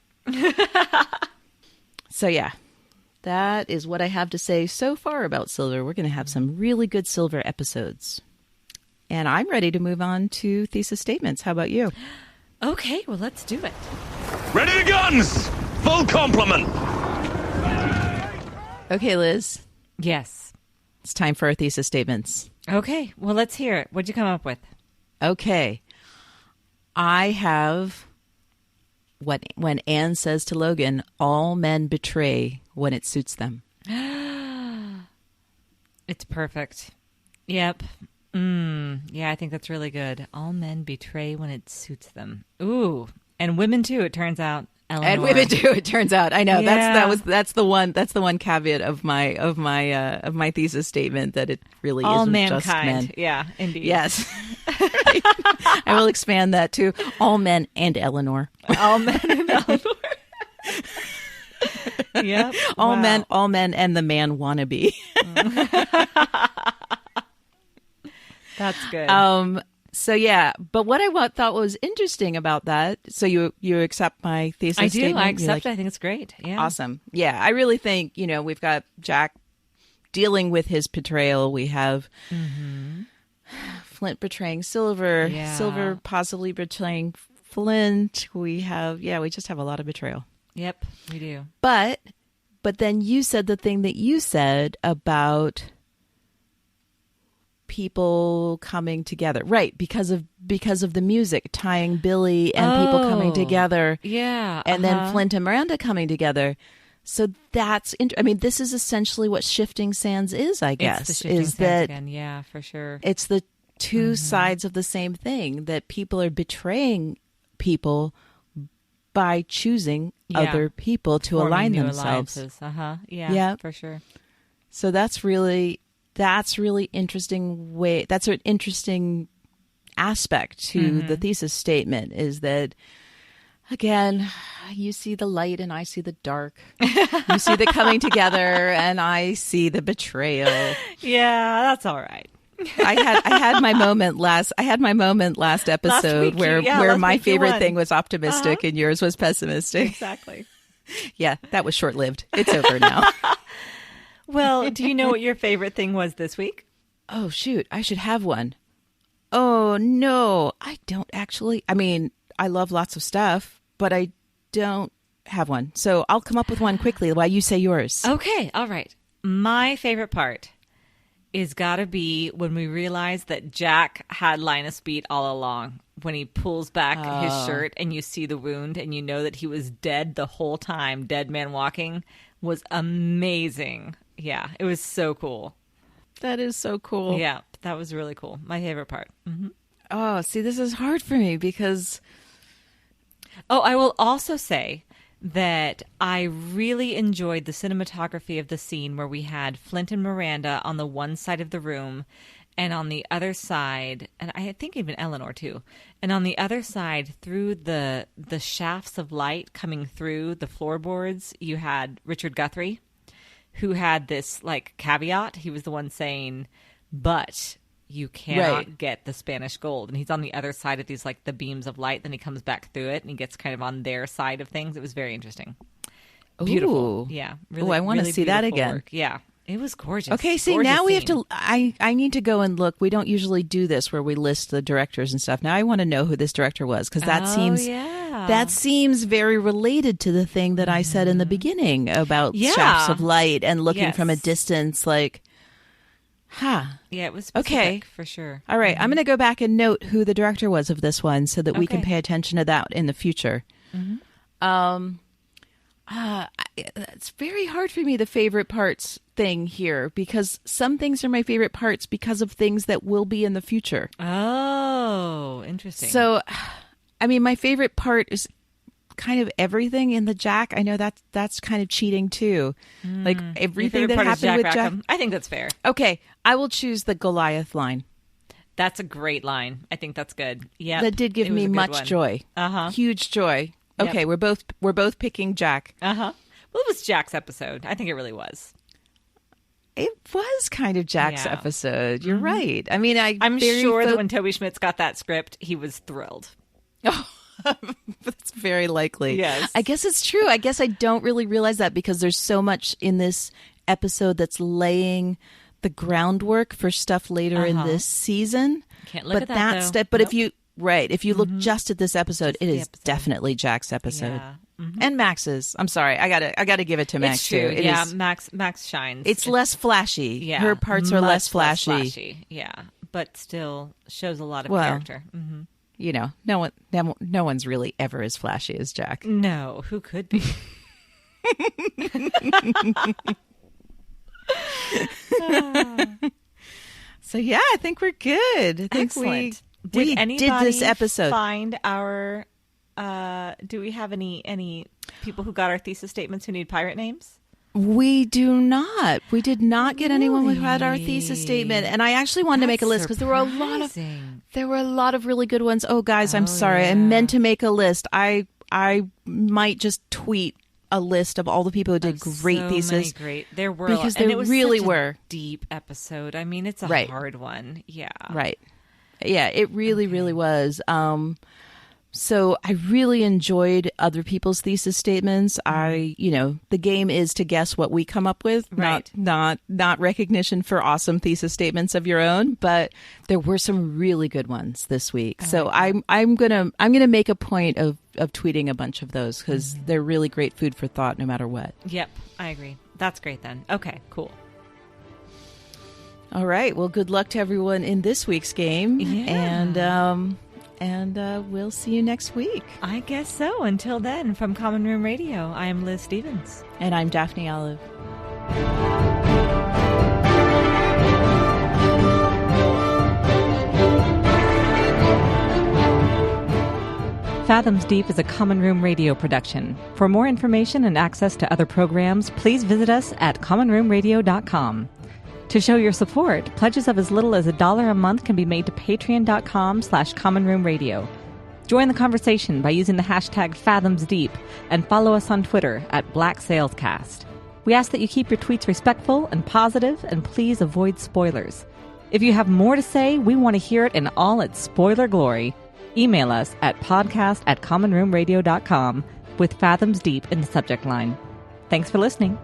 S2: So yeah, that is what I have to say so far about Silver. We're going to have some really good Silver episodes. And I'm ready to move on to thesis statements. How about you?
S1: Okay, well, let's do it.
S6: Ready to guns! Full complement!
S2: Okay, Liz.
S1: Yes.
S2: It's time for our thesis statements.
S1: Okay, well, let's hear it. What'd you come up with?
S2: Okay. I have when Anne says to Logan, all men betray when it suits them.
S1: It's perfect. Yep. Yeah, I think that's really good. All men betray when it suits them. Ooh, and women too. It turns out. Eleanor.
S2: And women too. It turns out. I know
S1: Yeah.
S2: that's the one caveat of my thesis statement that it really
S1: All
S2: isn't
S1: mankind.
S2: just men.
S1: Yeah, indeed.
S2: Yes, I will expand that to all men and Eleanor.
S1: All men and Eleanor. Yep.
S2: All
S1: Wow.
S2: men, and the man wannabe.
S1: That's good.
S2: So yeah, but what I thought was interesting about that. So you accept my thesis?
S1: I do.
S2: statement?
S1: I
S2: You're
S1: accept
S2: like,
S1: it. I think it's great. Yeah.
S2: Awesome. Yeah, I really think we've got Jack dealing with his betrayal. We have Flint betraying Silver.
S1: Yeah.
S2: Silver possibly betraying Flint. We just have a lot of betrayal.
S1: Yep, we do.
S2: But then you said the thing that you said about people coming together, right? Because of the music tying Billy and people coming together,
S1: Yeah,
S2: and then Flint and Miranda coming together. So that's this is essentially what Shifting Sands is, I guess.
S1: It's the Shifting
S2: is
S1: Sands
S2: that
S1: again. Yeah, for sure.
S2: it's the two sides of the same thing, that people are betraying people by choosing other people to
S1: Forming
S2: align
S1: new
S2: themselves.
S1: alliances. Yeah,
S2: Yeah.
S1: for sure.
S2: So that's really interesting way. That's an interesting aspect to the thesis statement, is that, again, you see the light and I see the dark. You see the coming together and I see the betrayal.
S1: Yeah, that's all right.
S2: I had my moment last episode
S1: week,
S2: where
S1: last
S2: my
S1: week you
S2: favorite
S1: won.
S2: thing was optimistic and yours was pessimistic.
S1: Exactly.
S2: Yeah, that was short-lived. It's over now.
S1: Well, do you know what your favorite thing was this week?
S2: Oh, shoot. I should have one. Oh, no. I don't actually. I mean, I love lots of stuff, but I don't have one. So I'll come up with one quickly while you say yours.
S1: Okay, all right. My favorite part is got to be when we realize that Jack had Linus beat all along. When he pulls back his shirt and you see the wound and you know that he was dead the whole time, dead man walking. was amazing. Yeah, it was so cool.
S2: That is so cool.
S1: Yeah, that was really cool. My favorite part. Mm-hmm.
S2: Oh, see, this is hard for me because...
S1: Oh, I will also say that I really enjoyed the cinematography of the scene where we had Flint and Miranda on the one side of the room, and on the other side, and I think even Eleanor too, and on the other side, through the shafts of light coming through the floorboards, you had Richard Guthrie, who had this like caveat. He was the one saying, but you cannot get the Spanish gold. And he's on the other side of these like the beams of light. Then he comes back through it and he gets kind of on their side of things. It was very interesting. Beautiful.
S2: Ooh.
S1: Yeah.
S2: Really, I want to see that again.
S1: Work. Yeah. It was gorgeous.
S2: Okay, see,
S1: gorgeous
S2: now we
S1: scene.
S2: have to... I need to go and look. We don't usually do this where we list the directors and stuff. Now I want to know who this director was, because that seems very related to the thing that I said in the beginning about shafts of light and looking from a distance, like... Yeah,
S1: it was specific, for sure.
S2: All right, I'm going to go back and note who the director was of this one so that we can pay attention to that in the future. Mm-hmm. It's very hard for me, the favorite parts thing here, because some things are my favorite parts because of things that will be in the future.
S1: Oh, interesting.
S2: So, I mean, my favorite part is kind of everything in the Jack. I know that's kind of cheating too. Like everything that happened with Jack.
S1: I think that's fair.
S2: Okay, I will choose the Goliath line.
S1: That's a great line. I think that's good. Yeah,
S2: that did give me much joy. Huge joy. Okay, we're both picking Jack.
S1: Well, it was Jack's episode. I think it really was.
S2: It was kind of Jack's episode. You're right. I mean, I'm
S1: sure that when Toby Schmitz got that script, he was thrilled.
S2: Oh, that's very likely.
S1: Yes.
S2: I guess it's true. I guess I don't really realize that because there's so much in this episode that's laying the groundwork for stuff later in this season.
S1: Can't look at that, though.
S2: But if you look just at this episode, it is definitely Jack's episode.
S1: Yeah.
S2: And Max's. I'm sorry. I gotta give it to Max
S1: too.
S2: It
S1: yeah,
S2: is,
S1: Max shines.
S2: It's less flashy.
S1: Yeah,
S2: her parts are less flashy.
S1: Yeah, but still shows a lot of character. Mm-hmm.
S2: You know, no one's really ever as flashy as Jack.
S1: No, who could be?
S2: So yeah, I think we're good. I think
S1: Excellent.
S2: we did this episode.
S1: Find our. Do we have any people who got our thesis statements who need pirate names?
S2: We do not. We did not get anyone who had our thesis statement, and I actually wanted to make a list because there were a lot of really good ones. Oh, guys, I'm sorry. Yeah. I meant to make a list. I might just tweet a list of all the people who did great thesis.
S1: Great, there were
S2: because
S1: and
S2: there
S1: it was
S2: really
S1: such
S2: were
S1: a deep episode. I mean, it's a hard one. Yeah,
S2: right. Yeah, it really, really was. So I really enjoyed other people's thesis statements. The game is to guess what we come up with,
S1: right?
S2: Not recognition for awesome thesis statements of your own, but there were some really good ones this week. So I'm gonna make a point of tweeting a bunch of those because they're really great food for thought, no matter what.
S1: Yep, I agree. That's great then. Okay, cool.
S2: All right. Well, good luck to everyone in this week's game, and we'll see you next week.
S1: I guess so. Until then, from Common Room Radio, I am Liz Stevens.
S2: And I'm Daphne Olive.
S1: Fathoms Deep is a Common Room Radio production. For more information and access to other programs, please visit us at commonroomradio.com. To show your support, pledges of as little as $1 a month can be made to patreon.com/commonroomradio. Join the conversation by using the hashtag #Fathoms Deep and follow us on Twitter at BlackSalesCast. We ask that you keep your tweets respectful and positive, and please avoid spoilers. If you have more to say, we want to hear it in all its spoiler glory. Email us at podcast@commonroomradio.com with Fathoms Deep in the subject line. Thanks for listening.